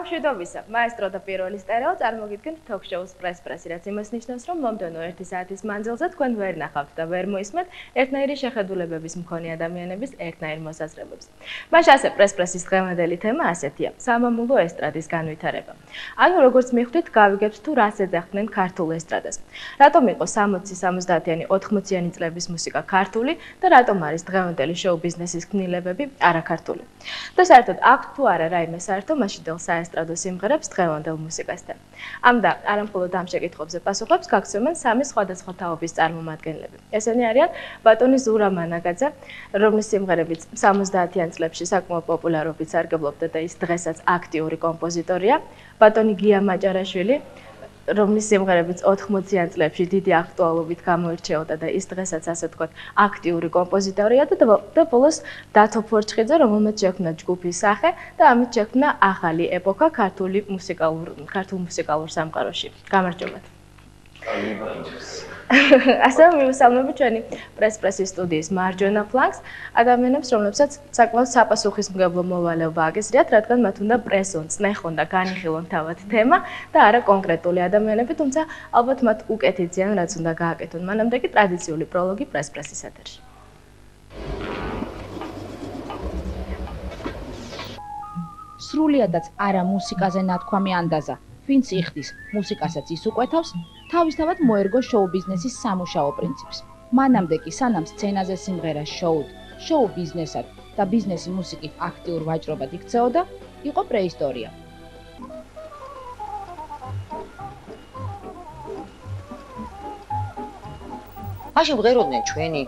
მშვიდობისა, მაესტრო და პირველი სტერეო წარმოგიდგენთ თოქ-შოუს პრეს-პრესი, რაც იმას ნიშნავს, რომ მომდევნო 1 საათის მანძილზე თქვენ ვერ ნახავთ და ვერ მოისმენთ ერთნაირი შეხედულებების მქონე ადამიანების ერთნაირ მოსაზრებებს. მაშ ასე პრეს-პრესის დღევანდელი თემა ასეთია: სამამულო ესტრადის განვითარება. ანუ როგორც მიხვდით, გავიგებთ თუ რას ეძახდნენ ქართულ ესტრადას. რატომ იყო 60-70-იანი, 80-იანი წლების მუსიკა ქართული და რატომ არის დღევანდელი შოუ-ბიზნესის ქმნილებები არაქართული. და საერთოდ აქვს თუ არა რაიმე საერთო მაშინდელ საესტრადო სიმღერებს დღევანდელ მუსიკასთან. ამ და არამხოლოდ ამ შეკითხვებზე პასუხებს გაგცემენ 3 სხვადასხვა თაობის წარმომადგენლები. ესენი არიან ბატონი ზურა მანაგაძე, რომლის სიმღერებიც 70-იან წლებში საკმაოდ პოპულარობით სარგებლობდა და ის დღესაც აქტიური კომპოზიტორია, ბატონი გია მაჭარაშვილი, რომლის სიმღერებიც 80-იან წლებში დიდი აქტუალობით გამოირჩეოდა და ის დღესაც ასე ვთქვათ აქტიური კომპოზიტორია და ბოლოს დათო ფორჩხიძე, რომელმაც შექმნა ჯგუფის სახე და ამით შექმნა ახალი ეპოქა ქართულ მუსიკალურ სამყაროში. გამარჯობათ. ასევე მივესალმები ჩვენი პრეს-პრესის სტუდიის მარჯვენა ფლანგს, ადამიანებს, რომლებსაც საკმაოდ საპასუხისმგებლო მოვალეობა აგესრიათ, რადგან მათ უნდა პრესონ, წნეხონ და განიხილონ თავად თემა და არა კონკრეტული ადამიანები, თუმცა ალბათ მათ უკეთ იციან, რაც უნდა გააკეთონ. მანამდე კი ტრადიციული პროლოგი პრეს-პრესის ეთერში. სრულიადაც არა მუსიკაზე ნათქვამი ანდაზა. ვინც იხდის, მუსიკასაც ის უკვეთავს, თავისთავად მოერგო შოუ-ბიზნესის სამუშაო პრინციპს. მანამდე კი სანამ სცენაზე სიმღერა შოუდ, შოუ-ბიზნესად და ბიზნესი მუსიკით აქტიურ ვაჭრობად იქცეოდა, იყო პრეისტორია. მაშინ ვღეროდნენ ჩვენი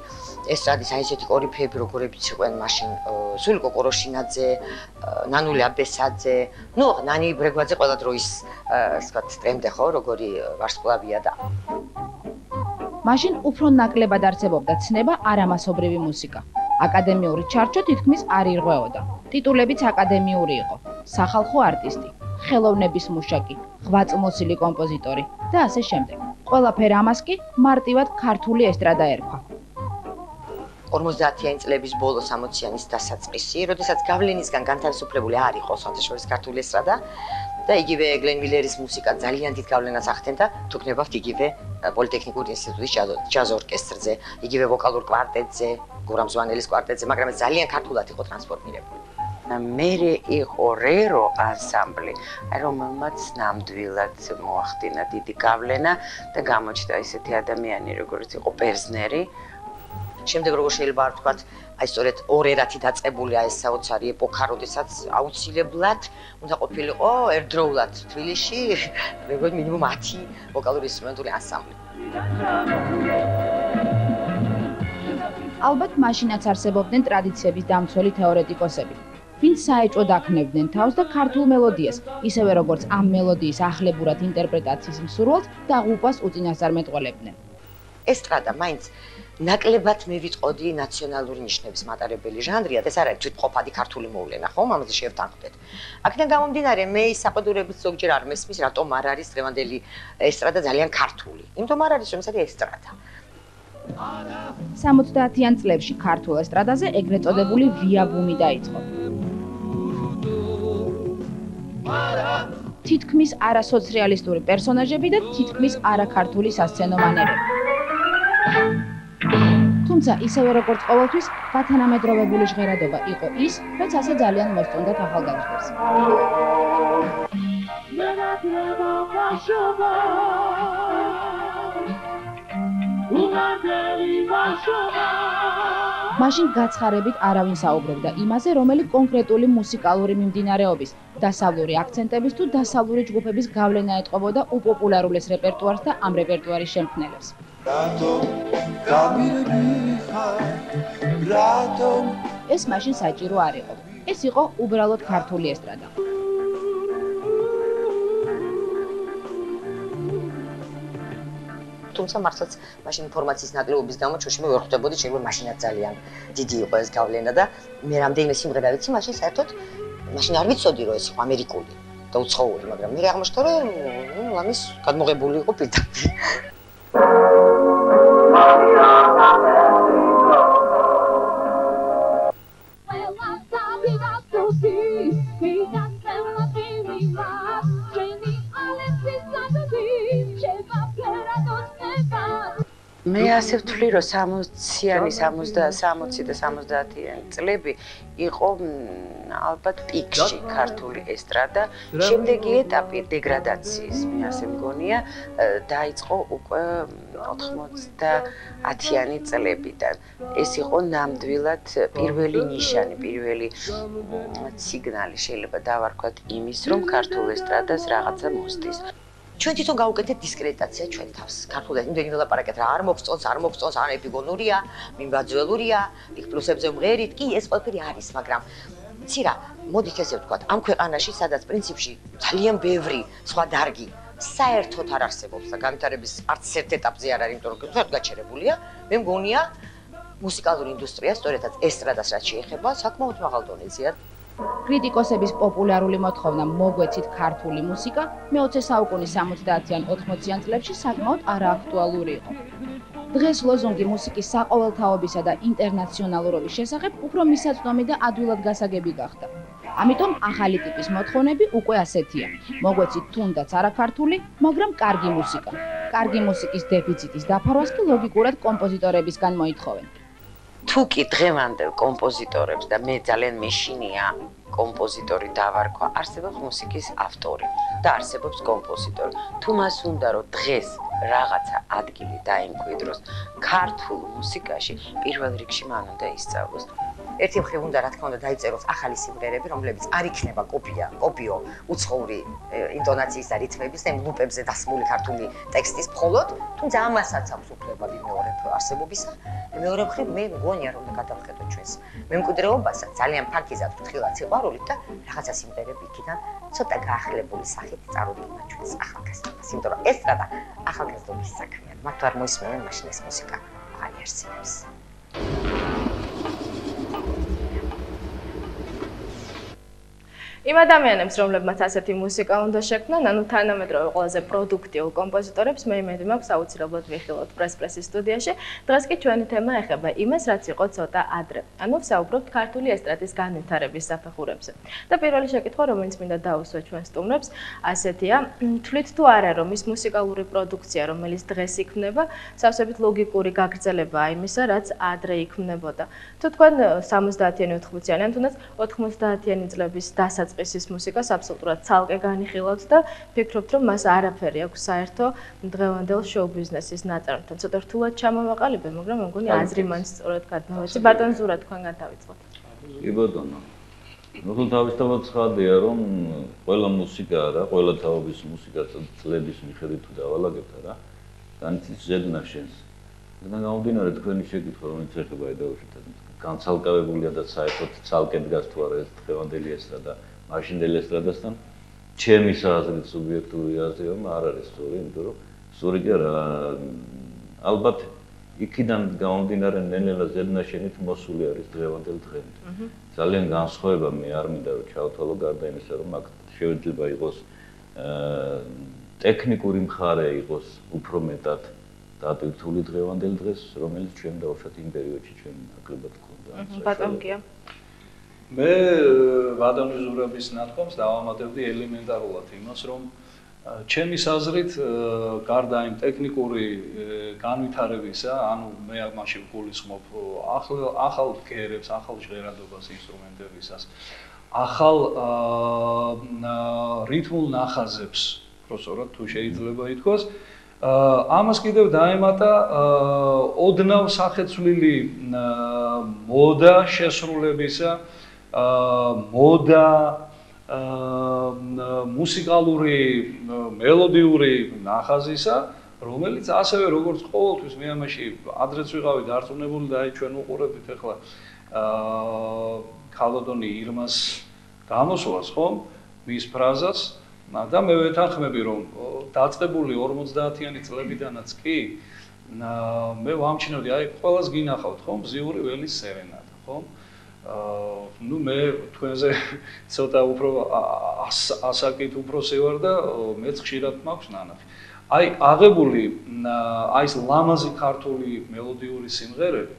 ესტრადის აი ესეთი კორიფეები, როგორებიც იყვნენ მაშინ სულიკო კოროშინაძე, ნანული აბესაძე, ნანი ბრეგვაძე ყველა დროის ვთქვათ ტრენდე ხო, როგორი ვარსკვლავია და მაშინ უფრო ნაკლებად არსებობდა ცნება არამასობრივი მუსიკა. აკადემიური ჩარჩო თითქმის არ ირღვეოდა. ტიტულებიც აკადემიური იყო: სახალხო არტისტი, ხელოვნების მუშაკი, ღვაწლმოსილი კომპოზიტორი და ასე შემდეგ. ყველაფერ ამას კი მარტივად ქართული ესტრადა ერქვა. 50-იანი წლების ბოლო 60-იანის დასაწყისი, როდესაც გავლენისგან განთავისუფლებული არ იყო საერთაშორისო ქართული ესტრადა და იგივე გლენ მილერის მუსიკა ძალიან დიდ გავლენას ახდენდა, თუ გნებავთ იგივე პოლიტექნიკური ინსტიტუტის ჯაზ ორკესტრზე, იგივე ვოკალურ კვარტეტზე, გურამ ზვანელის კვარტეტზე, მაგრამ ეს ძალიან ქართულად იყო ტრანსფორმირებული. მერე იყო რერო ანსამბლი, რომელმაც ნამდვილად მოახდინა დიდი გავლენა და გამოჩნდა ესეთი ადამიანი, როგორც იყო პერზნერი. შემდეგ როგორ შეიძლება არ ვთქვათ, აი სწორედ ორ ერათი დაწყებულია ეს საოცარი ეპოქა, როდესაც აუცილებლად უნდა ყოფილიყო ერთდროულად თბილისში როგორც მინიმუმ 10 ვოკალური ინსტრუმენტული ანსამბლი. ალბათ მაშინაც არსებობდნენ ტრადიციების დამცველი თეორეტიკოსები, ვინც საეჭვოდ აქნევდნენ თავს და ქართულ მელოდიას, ისევე როგორც ამ მელოდიის ახლებურად ინტერპრეტაციის მსურველს და ღუპას უწინასწარმეტყველებდნენ. ესტრადა მაინც ნაკლებად მე ვიტყოდი ნაციონალური ნიშნების მატარებელი ჟანრია და ეს არ არის თვითმყოფადი ქართული მოვლენა, ხო? ამაზე შევთანხმდეთ. აქედან გამომდინარე, მე ის საყდურებით ზოგჯერ არ მესმის, რატომ არ არის დღევანდელი ესტრადა ძალიან ქართული. იმიტომ არ არის, რომ ეს არის ესტრადა. 70-იან წლებში ქართულ ესტრადაზე ეგრეთ წოდებული ვია ბუმი დაიწყო. თითქმის არასოციალისტური პერსონაჟები და თითქმის არაქართული სასცენო მანერები. თუმცა ისევე როგორც ყოველთვის, გათანამედროვებული ჟღერადობა იყო ის, რაც ასე ძალიან მოსწონდათ ახალგაზრდებს. მაშინ გაცხარებით არავინ საუბრობდა იმაზე, რომელი კონკრეტული მუსიკალური მიმდინარეობის, დასავლური აქცენტების თუ დასავლური ჯგუფების გავლენა ეტყობოდა უპოპულარულეს რეპერტუარს და ამ რეპერტუარის შემქმნელებს. ეს მაშინ საჭირო არ იყო. ეს იყო უბრალოდ ქართული ესტრადა. თუმცა მართლაც მაშინ ინფორმაციის ნაკლებობის გამო ჩვენში მე ვერ ხვდებოდი, შეიძლება მაშინაც ძალიან დიდი იყო ეს გავლენა და მე რამდენიმე სიმღერა ვიცი, მაშინ საერთოდ მაშინ არ ვიცოდი, რომ ეს იყო ამერიკული და უცხოური, მაგრამ მე აღმოჩნდა, რომ ამის გადმოღებული იყო პირდაპირ. Well, I saw it out to see, we got them up in the ასე ვთვლი, რომ 60-იანი, 60 და 70-იანი წლები იყო ალბათ პიკში ქართული ესტრადა. შემდეგი ეტაპი დეგრადაციის, მე ასე მგონია, დაიწყო უკვე 90-იანი წლებიდან. ეს იყო ნამდვილად პირველი ნიშანი, პირველი სიგნალი შეიძლება დავარქვათ იმის, რომ ქართულ ესტრადას რაღაცა მოსდის. ჩვენ თვითონ გავუკეთეთ დისკრედიტაცია ჩვენ თავს. ქართულად იმდენი ველაპარაკეთ რა არ მოგწონს, ან ეპიგონურია, მიმბაძველურია, იქ პლუსებზე მღერით, კი ეს ყველაფერი არის, მაგრამ იცი რა, მოდით ესე ვთქვათ, ამ ქვეყანაში, სადაც პრინციპში ძალიან ბევრი სხვა დარგი საერთოდ არ არსებობს და განვითარების არც ერთ ეტაპზე არ არის, იმიტომ რომ საერთოდ გაჩერებულია, მე მგონია მუსიკალური ინდუსტრია, სწორედაც ესტრადას რაც შეეხება, საკმაოდ მაღალ დონეზეა. კრიტიკოსების პოპულარული მოთხოვნა მოგვეცით ქართული მუსიკა მე-20 საუკუნის 70-იან 80-იან წლებში საკმაოდ არააქტუალური იყო. დღეს ლოზუნგი მუსიკის საყოველთაობისა და ინტერნაციონალურობის შესახებ უფრო მისაწვდომი და ადვილად გასაგები გახდა. ამიტომ ახალი ტიპის მოთხოვნები უკვე ასეთია. მოგვეცით თუნდაც არაქართული, მაგრამ კარგი მუსიკა. კარგი მუსიკის დეფიციტის დაფარვას კი ლოგიკურად კომპოზიტორებისგან მოითხოვენ. თუ კი დღევანდელ კომპოზიტორებს და მე ძალიან მეშინია კომპოზიტორი დავარქვა, არსებობს მუსიკის ავტორი და არსებობს კომპოზიტორი. თუ მას უნდა რომ დღეს რაღაცა ადგილი დაიმკვიდროს ქართულ მუსიკაში, პირველ რიგში მან უნდა ისწავლოს. ერთი მხრივ უნდა რა თქმა უნდა დაიწეროს ახალი სიმღერები, რომლებიც არ იქნება კოპიო უცხოური ინტონაციის და რითმების და ლუპებზე დასმული ქართული ტექსტის მხოლოდ, თუმცა ამასაც აქვს უფლება მეორე არსებობისა. მეორე მხრივ მე მგონია რომ გადავხედოთ ჩვენს მემკვიდრეობასაც ძალიან ფაქიზად ფრთხილად სიყვარულით და რაღაცა სიმღერები იქიდან ცოტა გაახლებული სახით წარუდგინა ჩვენს ახალგაზრდობას, იმიტომ რომ ესტრადა ახალგაზრდობის საქმეა. მათ არ მოისმენენ მაშინ ეს მუსიკა არ იარსებებს. იმ ადამიანებს, რომლებმაც ასეთი მუსიკა უნდა შექმნან, ანუ თანამედროვე ყველაზე პროდუქტიულ კომპოზიტორებს, მე იმედი მაქვს აუცილებლად ვიხილოთ პრესის სტუდიაში. დღეს კი ჩვენი თემა ეხება იმას, რაც იყო ცოტა ადრე. ანუ ვსაუბრობთ ქართული ესტრადის განვითარების საფეხურებზე. და პირველი შეკითხვა, რომელიც მინდა დავუსვათ ჩვენ სტუმრებს, ასეთია: თვლით თუ არა, რომ ის მუსიკალური პროდუქცია, რომელიც დღეს იქმნება, სავსებით ლოგიკური გაგრძელებაა იმისა, რაც ადრე იქმნებოდა. თუ თქვენ 70-იანი, 80-იანი, ან თუნდაც 90-იანი წლების დასაწყისის მუსიკას აბსოლუტურად ცალკე განიხილავთ და ფიქრობთ, რომ მას არაფერი აქვს საერთო დღევანდელ შოუ-ბიზნესის ნაწარმთან. ცოტა რთულად ჩამოვაყალიბე, მაგრამ მე მგონი აზრი მან სწორად გადმოვეცი. ბატონ ზურა, თქვენგან დავიწყოთ. კი ბატონო. ნუ თავისთავად ცხადია, რომ ყველა მუსიკა რა, ყველა თაობის მუსიკა წლების მიხედვით თუ დავალაგებთ რა, განიცდის ზედნაშენს. და გამომდინარე თქვენი შეკითხვა, რომელიც ეხება ედაუშეთ, განცალკევებულია და საერთოდ ცალკე დგას თუ არა ეს დღევანდელი ესტრადა მაშინდელი ესტრადასთან, ჩემი აზრით სუბიექტური აზრია, არ არის სწორი, იმიტომ რომ სწორი კი არა, ალბათ იქიდან გამომდინარე ნელ-ნელა ზედნაშენით მოსული არის დღევანდელ დღემდე. ძალიან განსხვავება მე არ მინდა რომ ჩავთვალო გარდა იმისა, რომ აქ შეიძლება იყოს ტექნიკური მხარე იყოს უფრო მეტად დატვირთული დღევანდელ დღეს, რომელიც ჩვენ დავუშვათ იმ პერიოდში ჩვენ ნაკლებად გქონდა. ბატონკია. მე ბატონი ზურაბის ნათქვამს დავამატებდი ელემენტარულად იმას, რომ ჩემის აზრით გარდა იმ ტექნიკური განვითარებისა, ანუ მე ამაში გულისხმობ ახალ ბგერებს, ახალ ჟღერადობას ინსტრუმენტებისას, ახალ რითმულ ნახაზებს, პროსორად თუ შეიძლება ითქვას, ამას კიდევ დაემატა ოდნავ სახეცვლილი მოდა შესრულებისა, მოდა მუსიკალური მელოდიური ნახაზისა, რომელიც ასევე როგორც ყოველთვის მე ამაში ადრეც ვიყავი დარწმუნებული და აი ჩვენ უყურებთ ახლა ქალბატონი ირმას გამოსვლას, ხომ? მის ფრაზას და მე ვეთანხმები, რომ დაწყებული 50-იანი წლებიდანაც კი მე ვამჩნევდი, აი ყველას გინახავთ, ხომ? მზიური ველის სერენადა, ხომ? ნუ მე თქვენზე ცოტა უფრო ასაკით უფროსი ვარ და მეც ხშირად მაქვს ნანახი. აი აღებული აი ეს ლამაზი ქართული მელოდიური სიმღერები,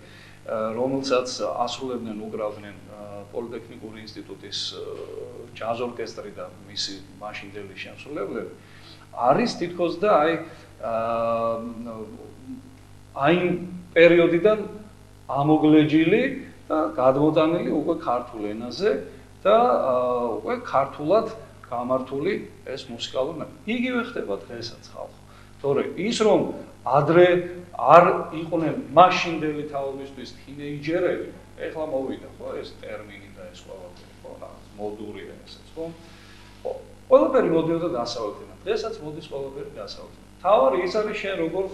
რომელსაც ასრულებდნენ, უკრავდნენ პოლიტექნიკური ინსტიტუტის ჯაზ ორკესტრი და მისი მაშინდელი შემსრულებლები, არის თითქოს და აი აი პერიოდიდან ამოგლეჯილი და გადმოტანილი უკვე ქართულ ენაზე და უკვე ქართულად გამართული ეს მუსიკალური ნაკრები. იგივე ხდება დღესაც ხალხო. თორე ის რომ ადრე არ იყვნენ მაშინდელი თაობისთვის თინეიჯერები, ეხლა მოვიდა ხო ეს ტერმინი და ეს ყველაფერი ხო რაღაც მოდურია ესეც ხო? ყველაფერი მოდიოდა დასავლეთიდან. დღესაც მოდის ყველაფერი დასავლეთიდან. თავარი ის არის შენ როგორ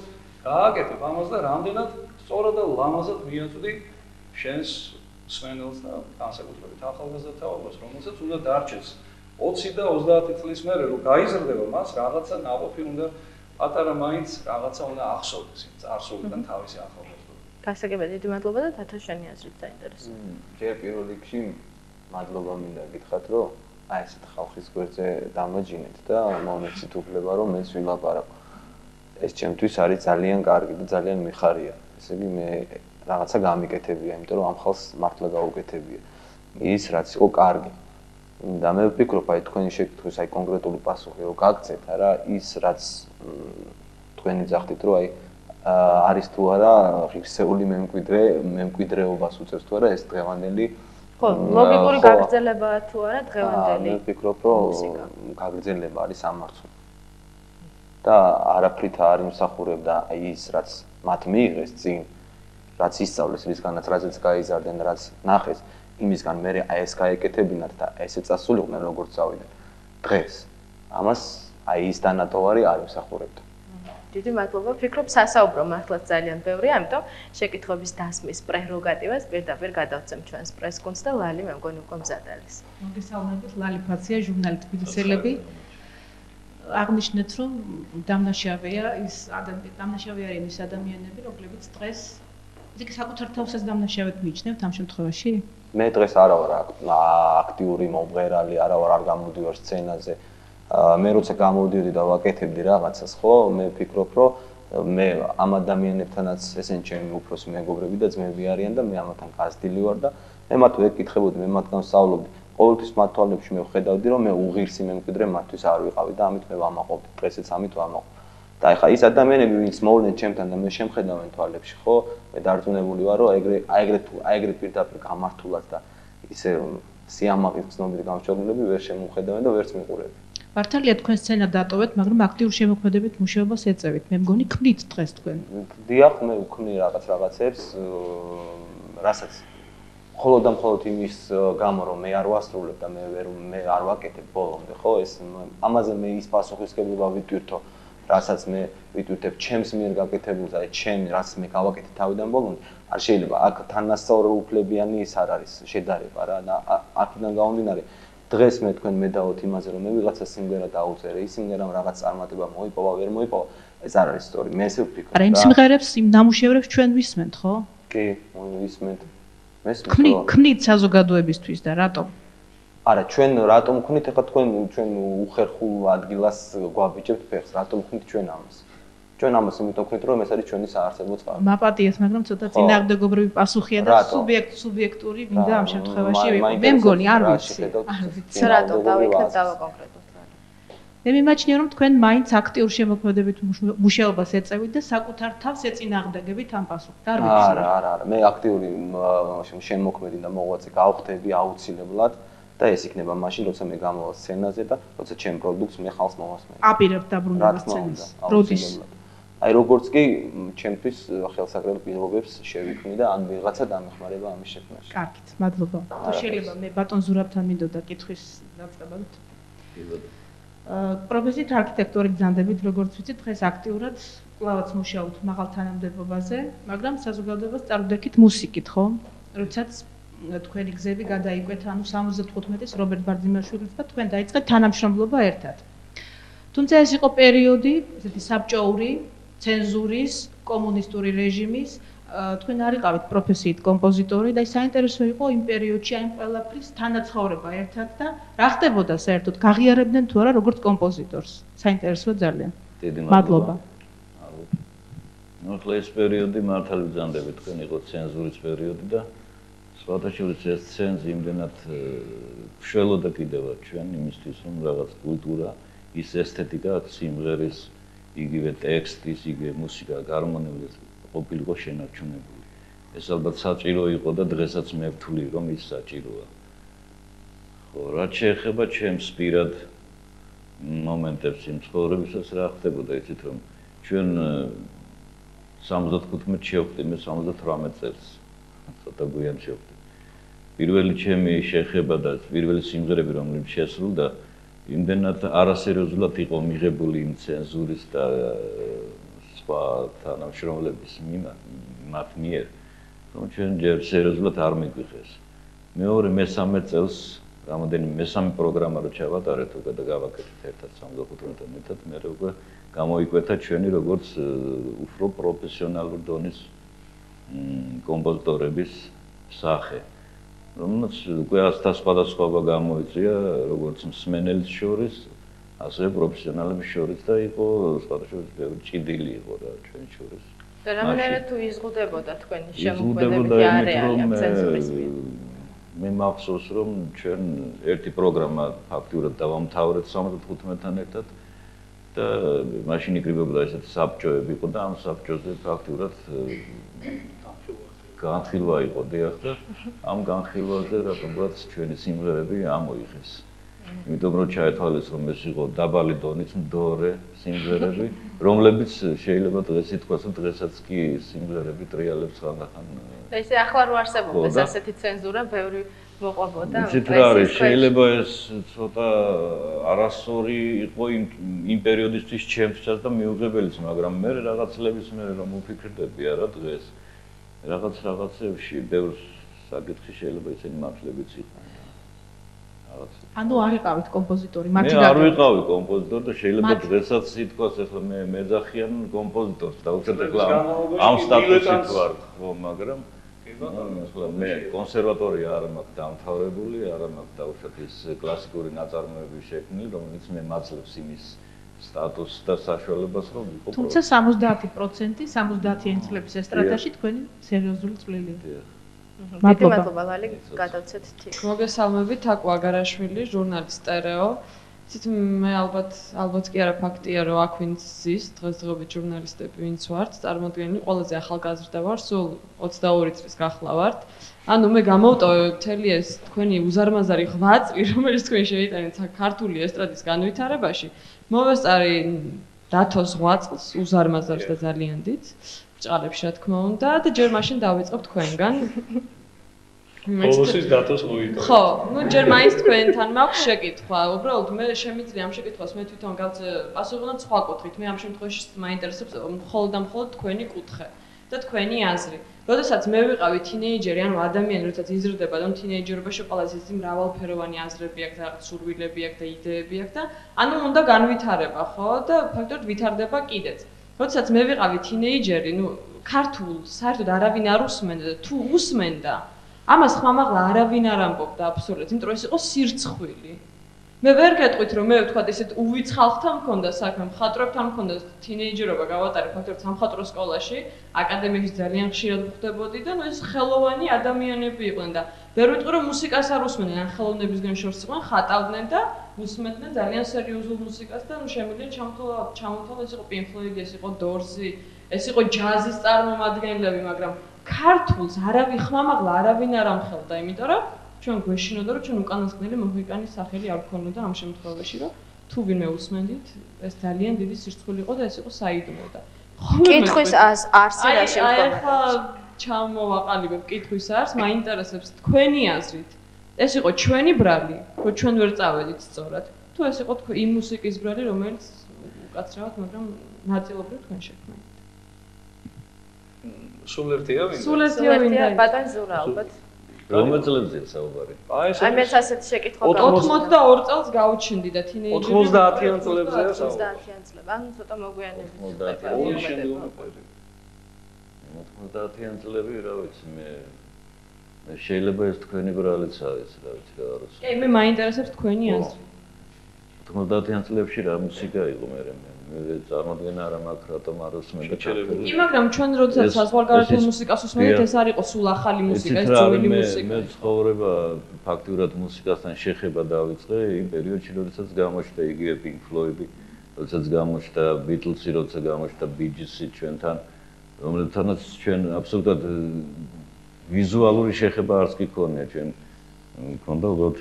გააკეთებ ამას და რამდენად სწორად და ლამაზად მიაწვდი შენს სვენელს და განსაკუთრებით ახალგაზრდა თაობას, რომელსაც უნდა დარჩეს 20 და 30 წლის მერე რომ გაიზრდება მას რაღაცა ნაყოფი უნდა პატარა მაინც რაღაცა უნდა ახსოვდეს იმ წარსულიდან თავისი ახალგაზრდობა. გასაგებია დიდი მადლობა და თათა შენი აზრით საინტერესოა. ჯერ პირველ რიგში მადლობა მინდა გითხრათ რომ აი ესეთ ხალხის გვერდზე დამაჯინეთ და მომეცით უფლება რომ მეც ვილაპარაკო. ეს ჩემთვის არის ძალიან კარგი და ძალიან მიხარია. ესე იგი მე რაღაცა გამიკეთებია, იმიტომ რომ ამ ხალხს მართლა გაუკეთებია. ის რაც იყო კარგი. და მე ვფიქრობ აი თქვენი შეკითხვის აი კონკრეტული პასუხი რომ გაგცეთ არა ის რაც თქვენი ძახთით რომ აი არის თუ არა ღირსეული მემკვიდრეობას უწევს თუ არა ეს დღევანდელი ხო ლოგიკური გაგრძელებაა თუ არა დღევანდელი მე ვფიქრობ რომ გაგრძელება არის სამართლო და არაფრით არ იმსახურებდა აი ის რაც მათ მიიღეს წინ რაც ისწავლეს რისგანაც რაზეც გაიზარდნენ რაც ნახეს იმისგან მე აი ეს გაეკეთებინათ და ესე წასულიყვნენ როგორც წავიდნენ დღეს ამას აი ის დანატოვარი არ იმსახურებდა დიდი მადლობა ვფიქრობ სასაუბრო მართლაც ძალიან ბევრია ამიტომ შეკითხების დასმის პრეროგატივას პირდაპირ გადავცემ ჩვენს პრესკუნს და ლალი მე მგონი უკვე მზად არის მოგესალმებით ლალი ფაცია ჟურნალი თბილისელები აღნიშნეთ რომ დამნაშავეა ის ადამიანები რომლებიც დღეს ისე საკუთარ თავსაც დამნაშავედ მიიჩნევთ ამ შემთხვევაში მე დღეს არა ვარ აქტიური მომღერალი არა ვარ არ გამოდივარ სცენაზე მე როცა გამოვდიოდი და ვაკეთებდი რაღაცას ხო მე ვფიქრობ რომ მე ამ ადამიანებთანაც ესენ ჩემი უფროსი მეგობრები და ძმები არიან და მე ამათთან გაზრდილი ვარ და მე მათ ვეკითხებოდი მე მათგან ვსწავლობდი ყოველთვის მათ თვალებში მე ვხედავდი რომ მე უღირსი მემკვიდრე მათთვის არ ვიყავი და ამით მე ვამაყობდი დღესაც ამით ვამაყობ და ეხლა ის ადამიანები ვინც მოვლენ ჩემთან და მე შემხედავენ თვალებში ხო მე დარწმუნებული ვარ რომ ეგრე პირდაპირ გამართულად და ისე სიამაყის ცნობით გამჭოლები ვერ შემოხედავენ და ვერც მიყურებენ მართალია თქვენ სცენა დატოვეთ მაგრამ აქტიურ შემოქმედებით მუშაობას ეწევით მე მგონი ქმნით დღეს თქვენ დიახ მე ვქმნი რაღაცებს რასაც მხოლოდ და მხოლოდ იმის გამო რომ მე არ ვასრულებ და მე არ ვაკეთებ ბოლომდე ხო ეს ამაზე მე ის პასუხისგებლობა ვიტვირთო რასაც მე ვიტვირთებ ჩემს მიერ გაკეთებულს აი ჩემი რაც მე გავაკეთე თავიდან ბოლომდე არ შეიძლება აქ თანასწორუფლებიანი ის არ არის შედარება რა და აქედან გამომდინარე დღეს მე თქვენ მედაოთ იმაზე რომ მე ვიღაცა სიმღერა დაუწერე ის სიმღერამ რაღაც წარმატება მოიპოვა ვერ მოიპოვა ეს არ არის სწორი მე ესე ვფიქრობ რა იმ სიმღერებს იმ ნამუშევრებს ჩვენ ვისმენთ ხო კი ვისმენთ ქმნით საზოგადოებისთვის და რატომ არა ჩვენ რატომ ქმნით ახლა ჩვენ უხერხულ ადგილას გვაბიჭებთ ფეხს რატომ ქმნით ჩვენ ამას ჩვენ ამას იმიტომ ქმნით რომ ეს არის ჩვენი საარსებო წყარო მაპატიეს მაგრამ ცოტა წინააღმდეგობრივი პასუხია და სუბიექტური მინდა ამ შემთხვევაში მე მგონი არ ვიცი რატომ დავიქნებ დავაკონკრეტოთ მე მიმაჩნია რომ თქვენ მაინც აქტიურ შემოქმედებით მუშაობას ეწევით და საკუთარ თავს ეწინააღმდეგებით ამ პასუხით არ ვიცი არა მე აქტიური შემოქმედი და მოღვაწე გავხდები აუცილებლად და ეს იქნება მაშინ როცა მე გამოვალ სცენაზე და როცა ჩემ პროდუქტს მე ხალხს მოვასმენ აპირებთ დაბრუნება სცენას როდის აი როგორც კი ჩემთვის ხელსაყრელ პირობებს შევიქმნი და ან ვიღაცა დამეხმარება ამის შექმნაში. კარგით, მადლობა. თუ შეიძლება მე ბატონ ზურაბთან მინდოდა კითხვის დაწყებად. პროფესიით არქიტექტორი გზანდებით, როგორც ვიცი, დღეს აქტიურად კვლავაც მუშაობთ მაღალ თანამდებობაზე, მაგრამ საზოგადოებას წარუდექით მუსიკით, ხო? როდესაც თქვენი გზები გადაიკვეთა, ანუ 75-ის რობერტ ბარძიმაშვილის და თქვენ დაიწყეთ თანამშრომლობა ერთად. თუმცა ეს იყო პერიოდი, ესეთი საბჭოური ცენზურის, კომუნისტური რეჟიმის, თქვენ არ იყავით პროფესიით კომპოზიტორი და საინტერესო იყო იმ პერიოდში აი ყველაფრის თანაცხოვრება ერთად და რა ხდებოდა საერთოდ გაღიარებდნენ თუ არა როგორც კომპოზიტორს. საინტერესოა ძალიან. მადლობა. ახლა ეს პერიოდი მართალი ბრძანდები თქვენ იყო ცენზურის პერიოდი და სხვათა შორის ეს ცენზი იმდენად ხშველოდა კიდევაც ჩვენ იმისთვის რომ რაღაც კულტურა ის ესთეტიკა სიმღერის იგივე ტექსტის, იგივე მუსიკა, გარმონიული ყოფილიყო შენარჩუნებული. ეს ალბათ საჭირო იყო და დღესაც მე ვთვლი რომ ის საჭიროა. ხო, რაც შეეხება ჩემს პირად მომენტებს იმ ცხოვრებისას რა ხდებოდა იცით რომ ჩვენ 75 შევხვდი მე 78 წელს ცოტა გვიან შევხვდი პირველი ჩემი შეხება და პირველი სიმღერები რომლებიც შესრულდა იმდენად არასერიოზულად იყო მიღებული იმ ცენზურის და სხვა თანამშრომლების მათ მიერ რომ ჩვენ ჯერ სერიოზულად არ მიგვიღეს მეორე მესამე წელს რამოდენიმე მესამე პროგრამა რო ჩავატარეთ უკვე და გავაკეთეთ ერთად 75-დან ერთად მე უკვე გამოიკვეთა ჩვენი როგორც უფრო პროფესიონალურ დონის კომპოზიტორების სახე რომელიც უკვე ასთა სხვადასხვაობა გამოიწვია როგორც მსმენელს შორის ასევე პროფესიონალების შორის და იყო სხვადასხვა ბევრი ჭიდილი იყო რა ჩვენ შორის და რამდენად თუ იზღუდებოდა თქვენი შემოქმედებითი არეალი ცენზურის მიერ მე მახსოვს რომ ჩვენ ერთი პროგრამა ფაქტურად დავამთავრეთ 75-დან ერთად და მაშინ იკრიბებოდა ესეთი საბჭოები იყო და ამ საბჭოზე ფაქტურად განხილვა იყო დიახ და ამ განხილვაზე რატომღაც ჩვენი სიმღერები ამოიღეს. იმიტომ რომ ჩაეთვალეს რომ ეს იყო დაბალი დონის მდორე სიმღერები, რომლებიც შეიძლება დღეს ითქვას რომ დღესაც კი სიმღერები ტრიალებს ხანდახან. და ისე ახლა რო არსებობდეს ასეთი ცენზურა, ბევრი მოყვებოდა. იცით რა არის, შეიძლება ეს ცოტა არასწორი იყო იმ პერიოდისთვის ჩემთვისაც და მიუღებელიც, მაგრამ მე რაღაც წლების მერე რომ ვფიქრდები არა დღეს რაღაცებში ბევრ საკითხი შეიძლება ისინი მართლებიც იყო. ანუ არ იყავით კომპოზიტორი, მათი მე არ ვიყავი კომპოზიტორი და შეიძლება დღესაც ითქვას ახლა მე მეძახიან კომპოზიტორს და უცებ ახლა ამ სტატუსით ვარ ხო მაგრამ ახლა მე კონსერვატორია არ მაქვს დამთავრებული არ მაქვს დაუშვათ ის კლასიკური ნაწარმოები შექმნილი რომელიც მე მაძლევს იმის სტატუსს და საშუალებას რომ ვიყო თუმცა 70% 70-იანი წლების ესტრადაში თქვენი სერიოზული წვლილია მადლობა ლალი გადავცეთ თი მოგესალმებით აკუ აგარაშვილი ჟურნალის სტერეო ცით მე ალბათ კი არა ფაქტია რომ აქ ვინც ზის დღესდღეობით ჟურნალისტები ვინც ვართ წარმოდგენილი ყველაზე ახალგაზრდა ვარ სულ 22 წლის გახლა ვართ ანუ მე გამოვტოვე მთელი ეს თქვენი უზარმაზარი 8 წლი რომელიც თქვენ შეიტანეთ ქართული ესტრადის განვითარებაში მოვესწარი დათოს 8 წელს უზარმაზარს და ძალიან დიდ ჭყალებში რა თქმა უნდა და ჯერ მაშინ დავიწყებ თქვენგან ბოლოსის დათოს მოიტოვე ხო ნუ ჯერ მაინც თქვენთან მაქვს შეკითხვა უბრალოდ მე შემიძლია ამ შეკითხვას მე თვითონ პასუხობდეთ სხვა კუთხით მე ამ შემთხვევაში მაინტერესებს მხოლოდ და მხოლოდ თქვენი კუთხე და თქვენი აზრი როდესაც მე ვიყავი თინეიჯერი ანუ ადამიანი როდესაც იზრდება და თინეიჯერობაში ყველაზე ისეთი მრავალფეროვანი აზრები აქვს და რაღაც სურვილები აქვს და იდეები აქვს და ანუ უნდა განვითარება ხო და ფაქტობრივად ვითარდება კიდეც როდესაც მე ვიყავი თინეიჯერი, ნუ ქართულს საერთოდ არავინ არ უსმენდა და თუ უსმენდა, ამას ხმამაღლა არავინ არ ამბობდა აბსოლუტურად, იმიტომ რომ ეს იყო სირცხვილი. მე ვერ გეტყვით რომ მე ვთქვათ ესეთ უვიც ხალხთან მქონდა საქმე, მხატვრებთან მქონდა თინეიჯერობა გავატარე ფაქტობრივად სამხატვრო სკოლაში, აკადემიაში ძალიან ხშირად ვხვდებოდი და ნუ ეს ხელოვანი ადამიანები იყვნენ და ვერ ვიტყვი რომ მუსიკას არ უსმენდნენ, ან ხელოვნებისგან შორს იყვნენ, ხატავდნენ და უსმენდნენ ძალიან სერიოზულ მუსიკას და ნუ შემიძლია ჩამოთვალო ეს იყო Pink Floyd, ეს იყო Doors-ი, ეს იყო ჯაზის წარმომადგენლები, მაგრამ ქართულს ხმამაღლა არავინ არ ამხელდა, იმიტომ რომ ჩვენ გვეშინოდა რომ ჩვენ უკანასკნელი მოჰიკანის სახელი არ გქონოდა ამ შემთხვევაში რომ თუ ვინმე უსმენდით ეს ძალიან დიდი სირცხვილი იყო და ეს იყო საიდუმლო და კითხვის არსი რა შემთხვევაში ახლა ჩამოვაყალიბებ კითხვის არს მაინტერესებს თქვენი აზრით ეს იყო ჩვენი ბრალი რომ ჩვენ ვერ წავედით სწორად თუ ეს იყო იმ მუსიკის ბრალი რომელიც უკაცრავად მაგრამ ნაწილობრივ თქვენ შექმნით სულ ერთია ვინ სულ ერთია ვინ ბატონ ზურა ალბათ რომელ წლებზეა საუბარი? აი მე ასეთ შეკითხვა 82 წელს გავუჩინდი და თინეიჯერი 90-იან წლებზეა 90-იან წლები. ანუ ცოტა მოგვიანებით. 90-იან წლები, რა ვიცი, მე შეიძლება ეს თქვენი ბრალიც არის, რა ვიცი, რა არის. კი, მე მაინტერესებს თქვენი აზრი. 90-იან წლებში რა მუსიკა იყო მე წარმოდგენა არ მაქვს რატომ არ უსმენდა ჩაწერილი. კი, მაგრამ ჩვენ როდესაც საზღვარგარეთულ მუსიკას უსმენთ, ეს არ იყო სულ ახალი მუსიკა, ეს ძველი მუსიკა. მე ცხოვრება ფაქტურად მუსიკასთან შეხება დავიწყე იმ პერიოდში, როდესაც გამოჩნდა იგივე Pink Floyd-ი, როდესაც გამოჩნდა Beatles-ი, როდესაც გამოჩნდა Bee Gees-ი ჩვენთან. რომელთანაც ჩვენ აბსოლუტურად ვიზუალური შეხება არც კი ქონია ჩვენ მქონდა უბრალოდ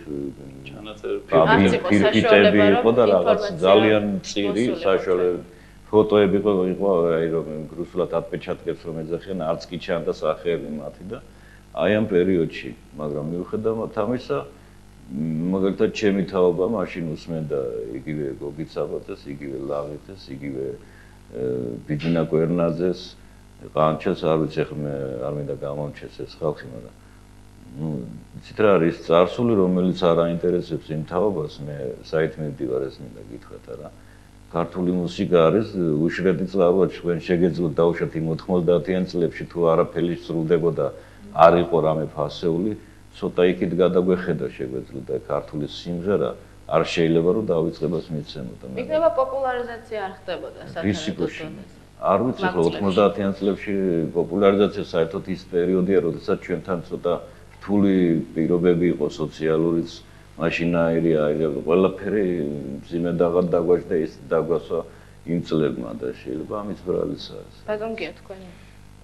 ფირფიტები იყო და რაღაც ძალიან მწირი საშუალო ფოტოები იყო აი რომ რუსულად ატპეჩატკებს რომ ეძახიან არც კი ჩანდა სახელი მათი და აი ამ პერიოდში მაგრამ მიუხედავად ამისა მაგალითად ჩემი თაობა მაშინ უსმენდა იგივე გოგით საბაძეს იგივე ლაღიძეს იგივე ბიძინა კვერნაძეს ყანჩას არ ვიცი ახლა მე არ მინდა გამომჩეს ეს ხალხი მაგრამ ну იცით რა არის წარსული რომელიც არ აინტერესებს იმ თაობას მე საით მივდივარ ეს მინდა გითხრათ არა ქართული მუსიკა არის უშრედი წყარო ჩვენ შეგეძლოთ დავუშვათ იმ 90-იან წლებში თუ არაფერი სრულდებოდა არ იყო რამე ფასეული ცოტა იქით გადაგვეხედა შეგვეძლო ქართული სიმღერა არ შეიძლება რომ დავიწყებას მიცემოდა მე იქნება პოპულარიზაცია არ ხდებოდა საერთოდ არ ვიცი ხო 90-იან წლებში პოპულარიზაცია საერთოდ ის პერიოდია როდესაც ჩვენთან ცოტა რთული პირობები იყო სოციალურიც მაშინაირი ყველაფერი მძიმედაღად დაგვაჭდა ის დაგვასვა იმ წლებმა და შეიძლება ამის ბრალიც არის ბატონ გია თქვენი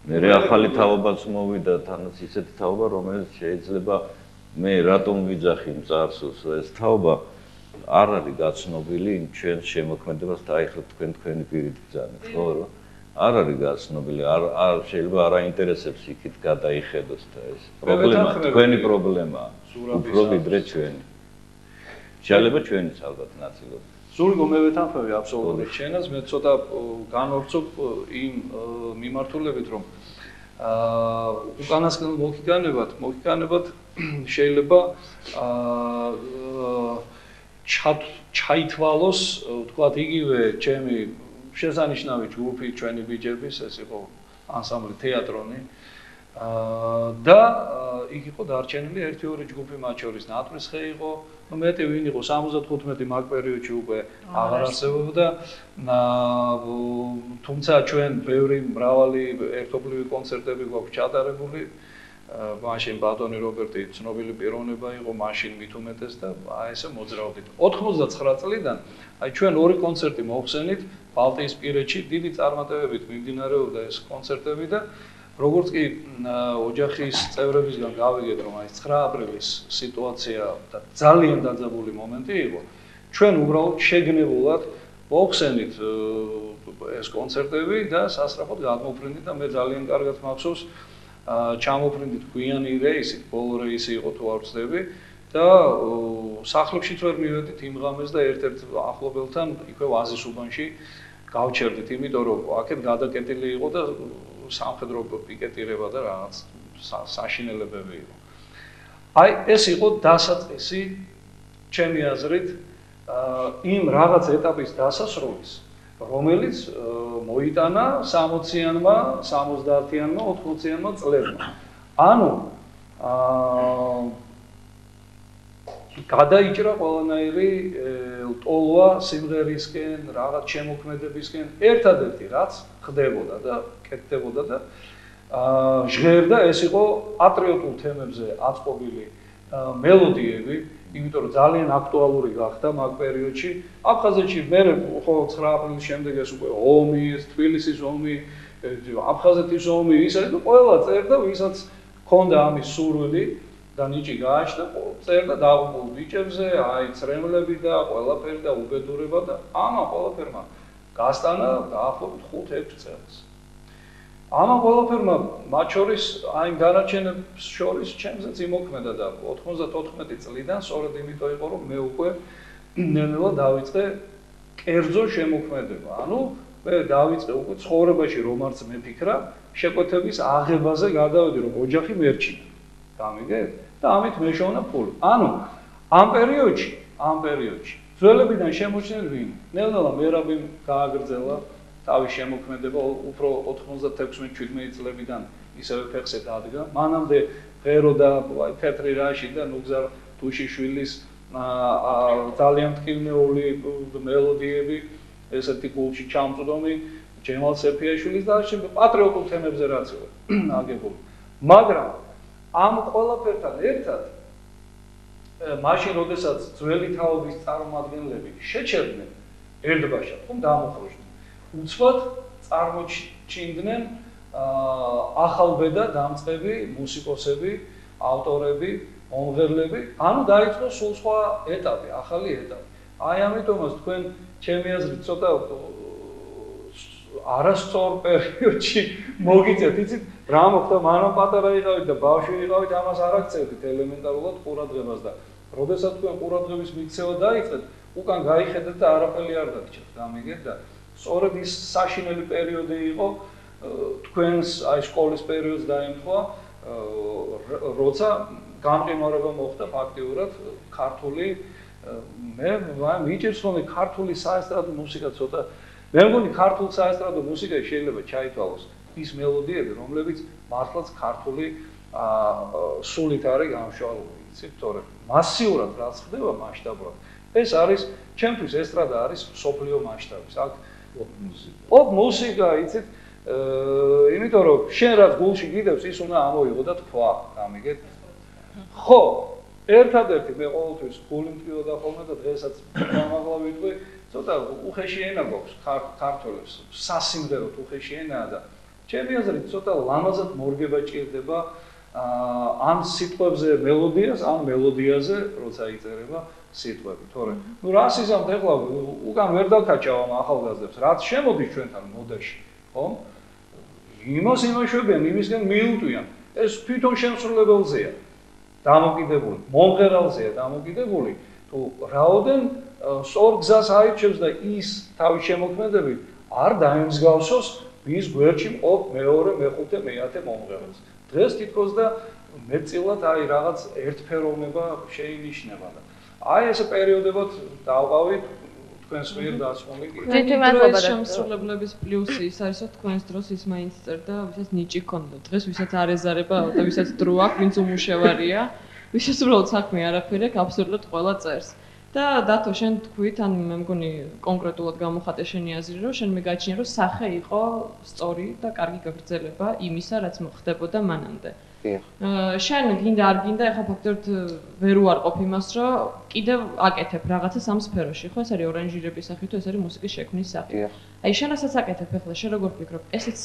მე ახალი თაობაც მოვიდა თანაც ისეთი თაობა რომელიც შეიძლება მე რატომ ვიძახი მწარსულს ეს თაობა არ არის გაცნობილი ჩვენ შემოქმედებას და აი ხო თქვენი პირით ბრძანეთ ხო რომ არ არის გაცნობილი არ შეიძლება არ აინტერესებს იქით გადაიხედოს და ეს პრობლემა თქვენი პრობლემაა უფრო ვიდრე ჩვენი შეიძლება ჩვენიც ალბათ ნაწილობრივ სულგო მე ვეთანხმები აბსოლუტურად შენას მე ცოტა განვავრცობ იმ მიმართულებით რომ უკანასკნელ მოხიგანებად შეიძლება ჩაითვალოს თქვათ იგივე ჩემი შესანიშნავი ჯგუფი ჩვენი ბიჭების ეს იყო ანსამბლი თეატრონი და იქ იყო დარჩენილი 1-2 ჯგუფი მათ შორის ნატვრისხე იყო ну მეტი ვინ იყო 75 მაგ პერიოდში უკვე აღარ არსებობდა თუმცა ჩვენ ბევრი მრავალი ერთობლივი კონცერტები გვაქვს ჩატარებული მაშინ ბატონი რობერტი ცნობილი პიროვნება იყო მაშინ მით უმეტეს და აი ესე მოძრაობდით 99 წლიდან აი ჩვენ ორი კონცერტი მოხსენით ბალტიისპირეთში დიდი წარმატებებით მიმდინარეობდა ეს კონცერტები და როგორც კი ოჯახის წევრებისგან გავიგეთ რომ აი 9 აპრილის სიტუაცია და ძალიან დაძაბული მომენტი იყო ჩვენ უბრალოდ შეგნებულად მოხსენით ეს კონცერტები და სასწრაფოდ გადმოფრინდით და მე ძალიან კარგად მახსოვს ჩამოფრინდით გვიანი რეისით ბოლო რეისი იყო თუ არ ვცდები და სახლებშიც ვერ მივედით იმ ღამეს და ერთ-ერთ ახლობელთან იქვე ვაზის უბანში გავჩერდით იმიტომ რომ აქეთ გადაკეტილი იყო და სამხედრო პიკეტირება და რაღაც საშინელებები იყო. აი ეს იყო დასაწყისი ჩემი აზრით იმ რაღაც ეტაპის დასასრულის, რომელიც მოიტანა 60-იანმა, 70-იანმა, 80-იანმა წლებმა. ანუ გადაიჭრა ყველანაირი ტოლვა სიმღერისკენ, რაღაც შემოქმედებისკენ, ერთადერთი რაც ხდებოდა და კეთდებოდა და ჟღერდა ეს იყო პატრიოტულ თემებზე აწყობილი მელოდიები, იმიტომ რომ ძალიან აქტუალური გახდა მაგ პერიოდში. აფხაზეთში მე ხო 9 აპრილის შემდეგ ეს უკვე ომი, თბილისის ომი, აფხაზეთის ომი, ისე და ყველა წერდა, ვისაც ჰქონდა ამის სურვილი და ნიჭი გააჩნდა, წერდა დაღუპულ ბიჭებზე, აი წრემლები და ყველაფერი და უბედურება და ამა ყველაფერმა გასტანა დაახლოებით 5-6 წელს. ამა ყველაფერმა მათ შორის აი განაჩენებს შორის ჩემზეც იმოქმედა და 94 წლიდან სწორედ იმიტომ იყო რომ მე უკვე ნელ-ნელა დავიწყე კერძო შემოქმედება. ანუ მე დავიწყე უკვე ცხოვრებაში რომ არც მეფიქრა შეკვეთების აღებაზე გადავედი რომ ოჯახი მერჩინა. გამიგეთ და ამით მეშოვნა ფული. ანუ ამ პერიოდში ძველებიდან შემოჩნდნენ ვინ? ნელ-ნელა მერაბიმ გააგრძელა თავის შემოქმედება უფრო 96-17 წლებიდან ისევე ფეხზე დადგა. მანამდე ღერო და თეთრი რაში და ნუგზარ თუშიშვილის ძალიან ტკივნეული მელოდიები, ესეთი გულში ჩამწვდომი, ჯემალ სეფიაშვილის და შემდეგ პატრიოტულ თემებზე რაც იყო აგებული. მაგრამ ამ ყველაფერთან ერთად მაშინ როდესაც ძველი თაობის წარმომადგენლები შეჩერდნენ ერთბაშად, ხომ დამოხროდნენ. უცბად წარმოჩინდნენ ახალბედა დამწყები, მუსიკოსები, ავტორები, მომღერლები, ანუ დაიწყო სულ სხვა ეტაპი, ახალი ეტაპი. აი ამიტომაც თქვენ ჩემი აზრით ცოტა არასწორ პერიოდში მოგიწევთ, იცით, რა მოხდა, მანამ პატარა იყავით და ბავშვი იყავით, ამას არ აქცევდით ელემენტარულად ყურადღებას და როდესაც თქვენ ყურადღების მიქცევა დაიწყეთ, უკან გაიხედეთ და არაფერი არ დაგჭირთ, გამიგეთ და სწორედ ის საშინელი პერიოდი იყო თქვენს აი სკოლის პერიოდს დაემთხვა, როცა გამყინვარება მოხდა ფაქტიურად ქართული მე მიჭირს რომ ქართული საესტრადო მუსიკა ცოტა მე მგონი ქართულ საესტრადო მუსიკაში შეიძლება ჩაითვალოს ის მელოდიები რომლებიც მართლაც ქართული სულით არის გამშვალული იცით თორე მასიურად რაც ხდება მასშტაბურად ეს არის ჩემთვის ესტრადა არის სოფლიო მასშტაბის აქ პოპ მუსიკა იცით იმიტომ რომ შენ რაც გულში გიდევს ის უნდა ამოიღო და თქვა გამიგეთ ხო ერთადერთი მე ყოველთვის გული მტკიოდა ხოლმე და დღესაც გამაღლა ვიტყვი ცოტა უხეში ენა გვაქვს ქართველებს სასიმღეროდ უხეში ენაა და ჩემი აზრით ცოტა ლამაზად მორგება ჭირდება ან სიტყვებზე მელოდიას ან მელოდიაზე როცა იწერება სიტყვები თორე ნუ რას იზამთ ეხლა უკან ვერ დაკაჭავ ამ ახალგაზრდებს რაც შემოდის ჩვენთან მოდაში ხო იმას იმაშვებიან იმისგან მიუტვიან ეს თვითონ შემსრულებელზეა დამოკიდებული მომღერალზეა დამოკიდებული თუ რაოდენ სწორ გზას აირჩევს და ის თავის შემოქმედებით არ დაემსგავსოს მის გვერდში მყოფ მეორე მეხუთე მეათე მომღერალს დღეს თითქოს და მეტწილად აი რაღაც ერთფეროვნება შეინიშნება და აი ეს პერიოდებად დავყავით თქვენს მიერ დასმული კი თვითმმართველობა შემსრულებლების პლუსი ის არის რომ თქვენს დროს ის მაინც წერდა ვისაც ნიჭი ქონდა დღეს ვისაც არ ეზარება და ვისაც დრო აქვს ვინც უმუშევარია ვისაც უბრალოდ საქმე არაფერი აქვს აბსოლუტურად ყველა წერს და დათო შენ თქვით ან მე მგონი კონკრეტულად გამოხატე შენი აზრი რომ შენ მეგაჩნია რომ სახე იყო სწორი და კარგი გაგრძელება იმისა რაც მოხდებოდა მანამდე შენ გინდა არ გინდა ეხლა ფაქტობრივად ვერ უარყოფ იმას რომ კიდევ აკეთებ რაღაცას ამ სფეროში ხო ეს არის ორანჟირების სახით თუ ეს არის მუსიკის შექმნის სახით აი შენ რასაც აკეთებ ეხლა შენ როგორ ფიქრობ ესეც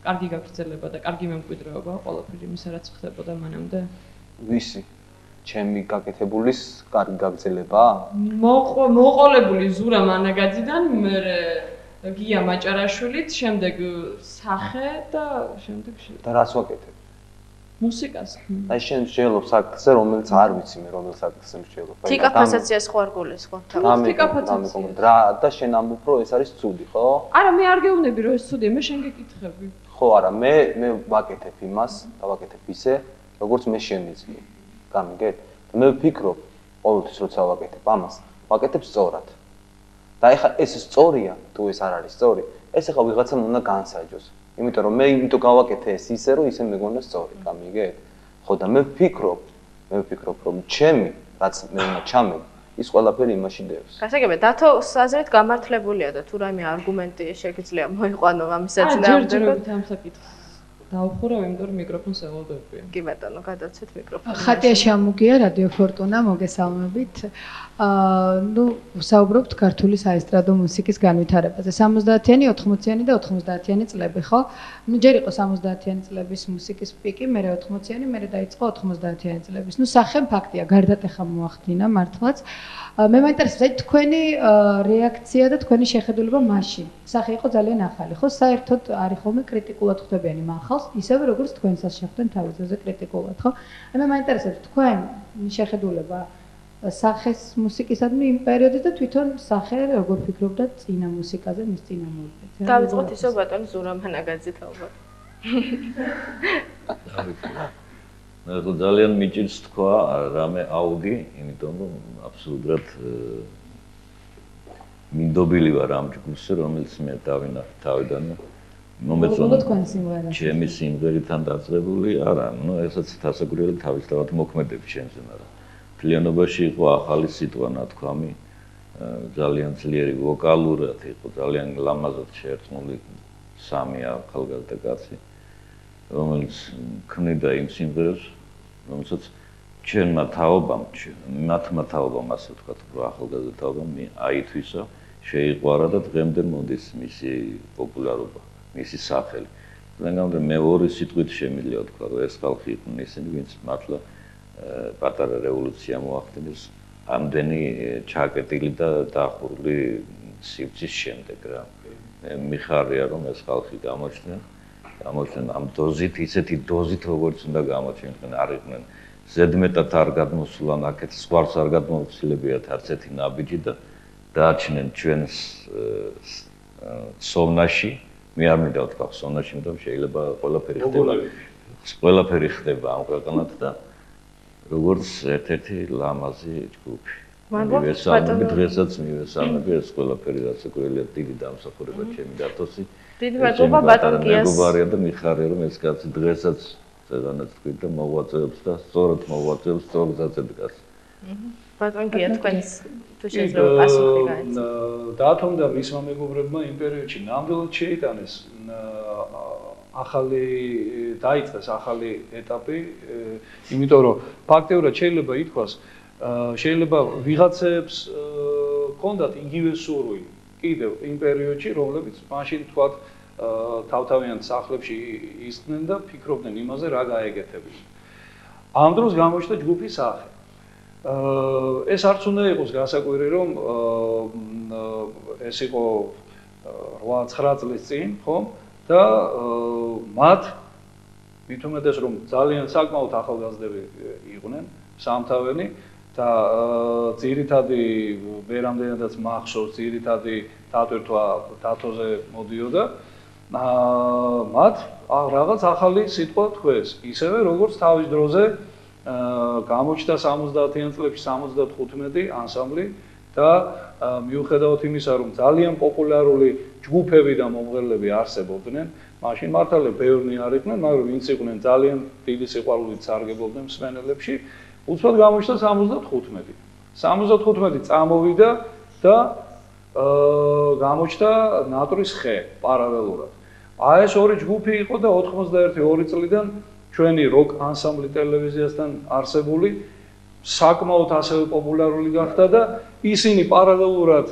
კარგი გაგრძელება და კარგი მემკვიდრეობა ყველაფერი იმისა რაც ხდებოდა მანამდე ვისი ჩემი გაკეთებულის კარგი გაგრძელება მოყოლებული ზურა მანაგაძიდან მე გია მაჭარაშვილით შემდეგ სახე და შემდეგ და რას ვაკეთებ მუსიკას. აი შენ შეელობ საკითხზე, რომელიც არ ვიცი მე რომელ საკითხზე შეელობ. თიკაფასაციას ხო არ გულეს ხო? თიკაფასაცია. რა და შენ ამბობ რომ ეს არის ცუდი, ხო? არა, მე არ გეუბნები რომ ეს ცუდია, მე შენ გეკითხები. ხო, არა, მე ვაკეთებ იმას და ვაკეთებ ისე, როგორც მე შემიძლია. გამიგეთ? და მე ვფიქრობ, ყოველთვის როცა ვაკეთებ ამას, ვაკეთებ სწორად. და ეხლა ეს სწორია, თუ ეს არ არის სწორი, ეს ეხლა ვიღაცამ უნდა განსაჯოს. იმიტომ რომ მე იმიტომ გავაკეთე ეს ისე რომ ისე მეგონა სწორი, გამიგეთ? ხო და მე ვფიქრობ რომ ჩემი რაც მე უნდა ჩამე, ის ყველაფერი იმაში დევს. გასაგებია, დათო საზრით გამართლებულია და თუ რაიმე არგუმენტი შეგიძლია მოიყვანო ამის საწინააღმდეგო. ჯერჯერობით ამ საკითხს დავხურავ, იმიტომ რომ მიკროფონს ელოდებია. კი ბატონო, გადაცეთ მიკროფონს. ხატია შემუგია რადიო ფორტუნა მოგესალმებით. ნუ ვსაუბრობთ ქართული საესტრადო მუსიკის განვითარებაზე. 70-იანი, 80-იანი და 90-იანი წლები, ხო? ნუ ჯერ იყო 70-იანი წლების მუსიკის პიკი, მერე 80-იანი, მერე დაიწყო 90-იანი წლების. ნუ სახე ფაქტია, გარდატეხა მოახდინა მართლაც. მე მაინტერესებს აი თქვენი რეაქცია და თქვენი შეხედულება მაშინ. სახე იყო ძალიან ახალი, ხო? საერთოდ არის ხოლმე კრიტიკულად ხვდებიან იმ ახალს, ისევე როგორც თქვენსაც შეხვდნენ თავის დროზე კრიტიკულად, ხო? აი მე მაინტერესებს თქვენ შეხედულება სახეს მუსიკისადმი იმ პერიოდში და თვითონ სახე როგორ ფიქრობდა წინა მუსიკაზე, მის წინამორბედზე. დავიწყოთ ისო ბატონო ზურა მანაგაძით ალბათ. მე ძალიან მიჭირს თქვა რამე აუდი, იმიტომ რომ აბსოლუტურად მინდობილი ვარ ამ ჯგუფზე, რომელიც მე დავინახე თავიდან. მომეწონა თქვენ სიმღერა. ჩემი სიმღერიდან დაწყებული არა, ნუ ესაც თასაგვირელი თავისთავად მოქმედებს ჩემზე, მაგრამ მთლიანობაში იყო ახალი სიტყვა ნათქვამი, ძალიან ძლიერი ვოკალურად იყო, ძალიან ლამაზად შეერწყმული სამი ახალგაზრდა კაცი, რომელიც ქმნიდა იმ სიმღერას, რომელსაც ჩვენმა თაობამ, ასე ვთქვათ, ახალგაზრდა თაობამ აითვისა, შეიყვარა და დღემდე მოდის მისი პოპულარობა, მისი სახელი. ზოგადად მე ორი სიტყვით შემიძლია ვთქვა, რომ ეს ხალხი იყვნენ ისინი, ვინც მართლა პატარა რევოლუცია მოახდინეს ამდენი ჩაკეტილი და დახურული სივრცის შემდეგ რა. მე მიხარია რომ ეს ხალხი გამოჩნდნენ ამ დოზით, ისეთი დოზით როგორც უნდა გამოჩნდნენ, არ იყვნენ ზედმეტად არ გადმოსულან აქეთ სხვას არ გადმოცილებიათ არც ერთი ნაბიჯი და დააჩნენ ჩვენს სოვნაში. მე არ მინდა ვთქვა სოვნაში, იმიტომ რომ შეიძლება ყველაფერი ხდება ამ ქვეყანად და როგორც ერთ-ერთი ლამაზი ჯგუფი. მივესალმები დღესაც მივესალმები ეს ყველაფერი რაც ეკვირია დიდი დამსახურება ჩემი დათოსი. დიდი მადლობა ბატონ გიას. მეგობარია და მიხარია რომ ეს კაცი დღესაც ზედანაც თქვით და მოღვაწეობს და სწორად მოღვაწეობს სწორ გზაზე დგას. ბატონ გია თქვენს თუ შეიძლება პასუხი გაეცეთ. დათომ და მისმა მეგობრებმა იმ პერიოდში ნამდვილად შეიტანეს ახალი დაიწყეს ახალი ეტაპი, იმიტომ რომ ფაქტიურად შეიძლება ითქვას, შეიძლება ვიღაცებს ჰქონდათ იგივე სურვილი კიდევ იმ პერიოდში, რომლებიც მაშინ თქვათ თავთავიანთ სახლებში ისხდნენ და ფიქრობდნენ იმაზე, რა გაეკეთებინათ. ამ დროს გამოჩნდა ჯგუფის სახე. ეს არც უნდა იყოს გასაკვირი, რომ ეს იყო 8-9 წლის წინ, ხო? და მათ მით უმეტეს რომ ძალიან საკმაოდ ახალგაზრდები იყვნენ, სამთავენი და ძირითადი ვერამდენადაც მახსოვს, ძირითადი დატვირთვა დათოზე მოდიოდა. მათ რაღაც ახალი სიტყვა თქვეს, ისევე როგორც თავის დროზე გამოჩნდა 70-იან წლებში 75 ანსამბლი და მიუხედავად იმისა, რომ ძალიან პოპულარული ჯგუფები და მომღერლები არსებობდნენ, მაშინ მართალია ბევრნი არ იყვნენ, მაგრამ ვინც იყვნენ ძალიან დიდი სიყვარულით სარგებლობდნენ მსმენელებში, უცბად გამოჩნდა 75. 75 წამოვიდა და გამოჩნდა ნატრის ხე პარალელურად. აი ეს ორი ჯგუფი იყო და 91-2 წლიდან ჩვენი როკ ანსამბლი ტელევიზიასთან არსებული საკმაოდ ასევე პოპულარული გახდა და ისინი პარალელურად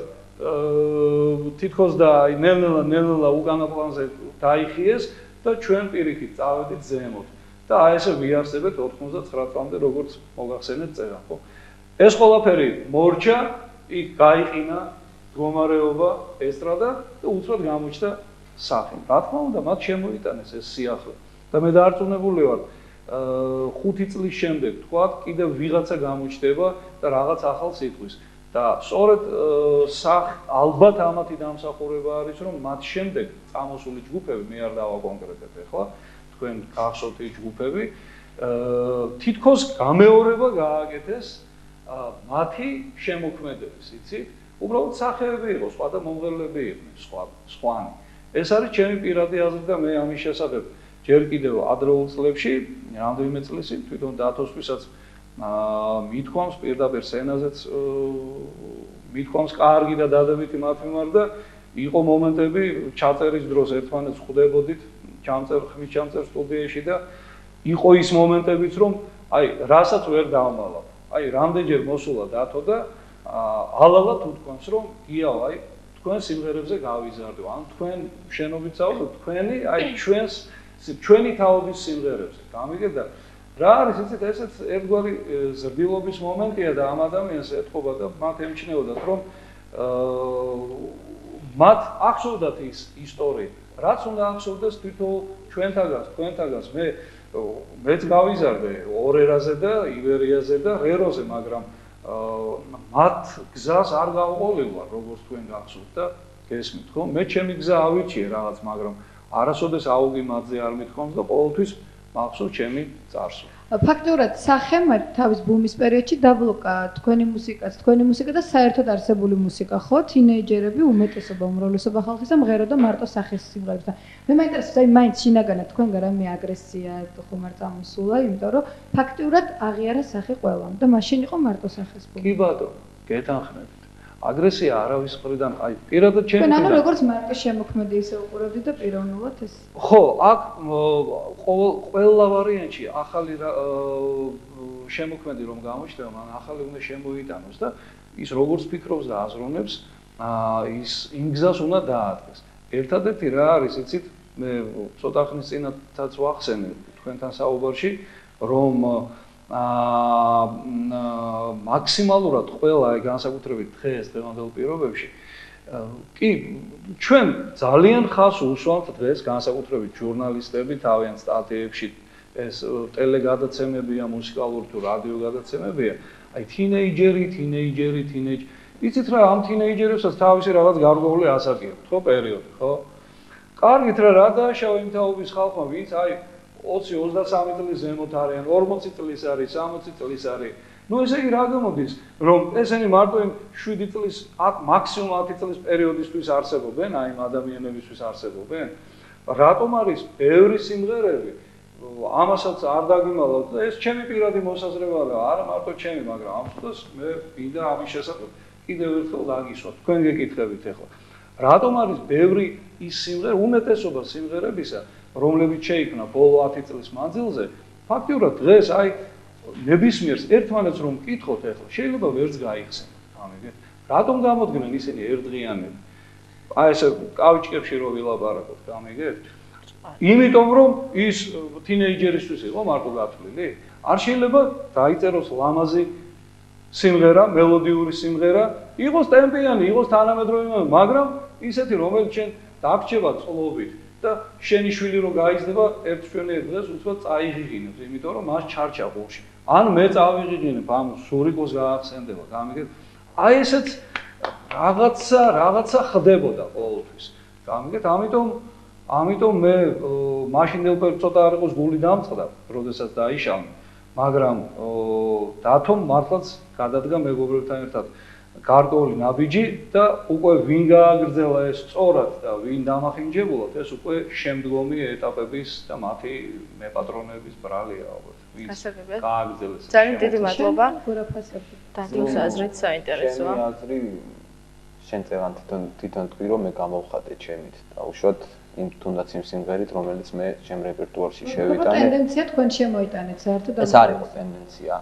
თითქოს და ნელ-ნელა უკანა პლანზე დაიხიეს და ჩვენ პირიქით წავედით ზემოთ და აი ესე ვიარსებეთ 99 წლამდე როგორც მოგახსენეთ წერა, ხო? ეს ყველაფერი მორჩა, იქ გაიყინა მდგომარეობა, ესტრადა და უცბად გამოჩნდა სახე. რა თქმა უნდა, მათ შემოიტანეს ეს სიახლე და მე დარწმუნებული ვარ 5 წლის შემდეგ თქვა კიდევ ვიღაცა გამოჩნდება და რაღაც ახალს იტყვის და სწორედ ალბათ ამათი დამსახურება არის რომ მათ შემდეგ წამოსული ჯგუფები მე არ დავაკონკრეტებ ახლა თქვენ გახსოვთ ის ჯგუფები თითქოს გამეორება გააკეთეს მათი შემოქმედების, იცით? უბრალოდ სახეები იყო, სხვა და მომღერლები იყვნენ, სხვანი. ეს არის ჩემი პირადი აზრი და მე ამის შესახებ ჯერ კიდევ ადრეულ წლებში, რამდენიმე წლის წინ თვითონ დათოსთვისაც მithქვამს პირდაპირ სცენაზეც მithქვამს კარგი და დადებითი მათ მიმართ და იყო მომენტები ჩაწერის დროს ერთმანეთს ხვდებოდით ხმის ჩამწერ სტუდიაში და იყო ის მომენტებიც რომ აი რასაც ვერ დავმალავ. აი რამდენჯერ მოსულა დათო და ალალად უთქვამს რომ გიაო აი თქვენ სიმღერებზე გავიზარდო ან თქვენ შენობით წავიდეთ თქვენი აი ჩვენი თაობის სიმღერებზე. გამიგეთ და რა არის იცით ესეც ერთგვარი ზრდილობის მომენტია და ამ ადამიანს ეთყობა და მათ ემჩნეოდათ რომ მათ ახსოვდათ ის ისტორია. რაც უნდა ახსოვდეს თვითონ ჩვენთაგანს, თქვენთაგანს მეც გავიზარდე ორერაზე და ივერიაზე და რეროზე, მაგრამ მათ გზას არ გავყოლივარ, როგორც თქვენ გახსოვთ და გესმით, ხო? მე ჩემი გზა ავირჩიე რაღაც, მაგრამ არასოდეს აუგი მათზე არ მithქვამს და ყოველთვის მახსოვს ჩემი წარსული. ფაქტობრივად სახემ თავის ბუმის პერიოდში დაბლოკა თქვენი მუსიკა და საერთოდ არსებული მუსიკა, ხო? თინეიჯერები უმეტესობა, უმრავლესობა ხალხისა მღეროდა მარტო სახის სიმღერებს და მე მაინტერესებს აი მაინც შინაგანად თქვენგან რამე აგრესია ხომ არ წამოსულა, იმიტომ რომ ფაქტობრივად აღიარა სახე ყველამ და მაშინ იყო მარტო სახის ბუმი. კი ბატონო, გეთანხმებით. აგრესია არავის მხრიდან, აი პირადად ჩემი ანუ როგორც მარტო შემოქმედი ისე უყურებდი და პიროვნულად ეს. ხო, აქ ყველა ვარიანტში ახალი შემოქმედი რომ გამოჩნდება, მან ახალი უნდა შემოიტანოს და ის როგორც ფიქრობს და აზროვნებს, ის იმ გზას უნდა დაადგეს. ერთადერთი რა არის, იცით, მე ცოტა ხნის წინათაც ვახსენე თქვენთან საუბარში, რომ მაქსიმალურად ყველა განსაკუთრებით დღეს დღევანდელ პირობებში კი ჩვენ ძალიან ხას უსვამთ დღეს განსაკუთრებით ჟურნალისტები თავიანთ სტატიებში ეს ტელეგადაცემებია, მუსიკალური თუ რადიო გადაცემებია, აი თინეიჯერი, იცით რა ამ თინეიჯერებსაც თავისი რაღაც გარკვეული ასაკი აქვს, ხო, პერიოდი, ხო? კარგით რა დააშავა იმ თაობის ხალხმა, ვინც აი 20-23 წლის ზემოთ არიან, 40 წლის არის, 60 წლის არის. ნუ ესე იგი რა გამოდის, რომ ესენი მარტო იმ 7 წლის, მაქსიმუმ 10 წლის პერიოდისთვის არსებობენ, აი იმ ადამიანებისთვის არსებობენ? რატომ არის ბევრი სიმღერები? ამასაც არ დაგიმალავთ და ეს ჩემი პირადი მოსაზრებაა, არა მარტო ჩემი, მაგრამ ამ დროს მე მინდა ამის შესახებ კიდევ ერთხელ დაგისვათ. თქვენ გეკითხებით ახლა. რატომ არის ბევრი ის სიმღერა, უმეტესობა სიმღერებისა, რომლებიც შეიქმნა ბოლო 10 წლის მანძილზე, ფაქტიურად დღეს აი ნებისმიერს ერთმანეთს რომ მკითხოთ ახლა, შეიძლება ვერც გაიხსენოთ, ამიგეთ. რატომ გამოდგნენ ისინი ერთდღიანები? აი ესე კავიჭკებში რო ვილაპარაკოთ, ამიგეთ. იმიტომ რომ ის თინეიჯერისთვის იყო მარტო გათვლილი. არ შეიძლება დაიწეროს ლამაზი სიმღერა, მელოდიური სიმღერა, იყოს ტემპიანი, იყოს თანამედროვე, მაგრამ ისეთი რომელიც შენ დაგჭება წლობით და შენი შვილი რო გაიზრდება ერთ ჩვენერ დღეს უცბად წაიღიღინებს, იმიტომ რომ მას ჩარჩა ყურში. ან მე წავიღიღინებ, ამ სურიკოს გაახსენდება, გამიგეთ. აი ესეც რაღაცა ხდებოდა ყოველთვის. გამიგეთ, ამიტომ მე მაშინდელ ცოტა არ იყოს გული დამწყდა, როდესაც დაიშალე, მაგრამ დათომ მართლაც გადადგა მეგობრებთან ერთად გარკვეული ნაბიჯი და უკვე ვინ გააგრძელა ეს სწორად და ვინ დამახინჯებულად, ეს უკვე შემდგომი ეტაპების და მათი მეპატრონების ბრალია ალბათ. გასაგებია. გააგრძელეს. ძალიან დიდი მადლობა. გურაფასები. დათოს აზრით საინტერესოა. ჩემი აზრი შენ წევან თვითონ თქვი რომ მე გამოვხატე ჩემით და უშუალოდ იმ თუნდაც იმ სიმღერით რომელიც მე ჩემ რეპერტუარში შევიტანე. ტენდენცია თქვენ შემოიტანეთ საერთოდ ეს არ იყო ტენდენცია.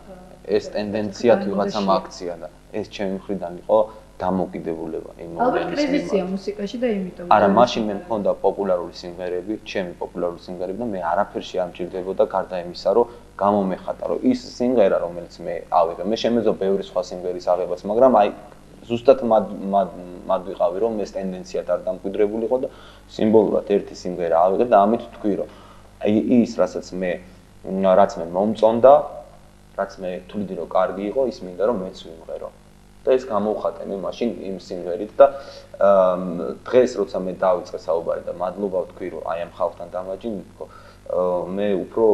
ეს ტენდენცია თვითონაც აქცია და ეს ჩემი მხრიდან იყო დამოკიდებულება იმ მომენტში. ალბათ კრიზისია მუსიკაში და იმიტომ. არა, მაშინ მე მქონდა პოპულარული სიმღერები, ჩემი პოპულარული სიმღერები და მე არაფერში არ მჭირდებოდა გარდა იმისა, რომ გამომეხატა, რომ ის სიმღერა, რომელიც მე ავიღე, მე შემეძლო ბევრი სხვა სიმღერის აღებაც, მაგრამ აი ზუსტად მად ვიყავი, რომ ეს ტენდენციად არ დამკვიდრებულიყო და სიმბოლურად ერთი სიმღერა ავიღე და ამით თქვი, რომ აი ის, რაც მე მომწონდა, რაც მე თვლიდი რომ კარგი იყო, ის მინდა რომ მეც ვიმღერო. და ეს გამოვხატე მე მაშინ იმ სიმღერით და დღეს როცა მე დავიწყე საუბარი და მადლობა ვთქვი რომ აი ამ ხალხთან დამაჯინდო, მე უფრო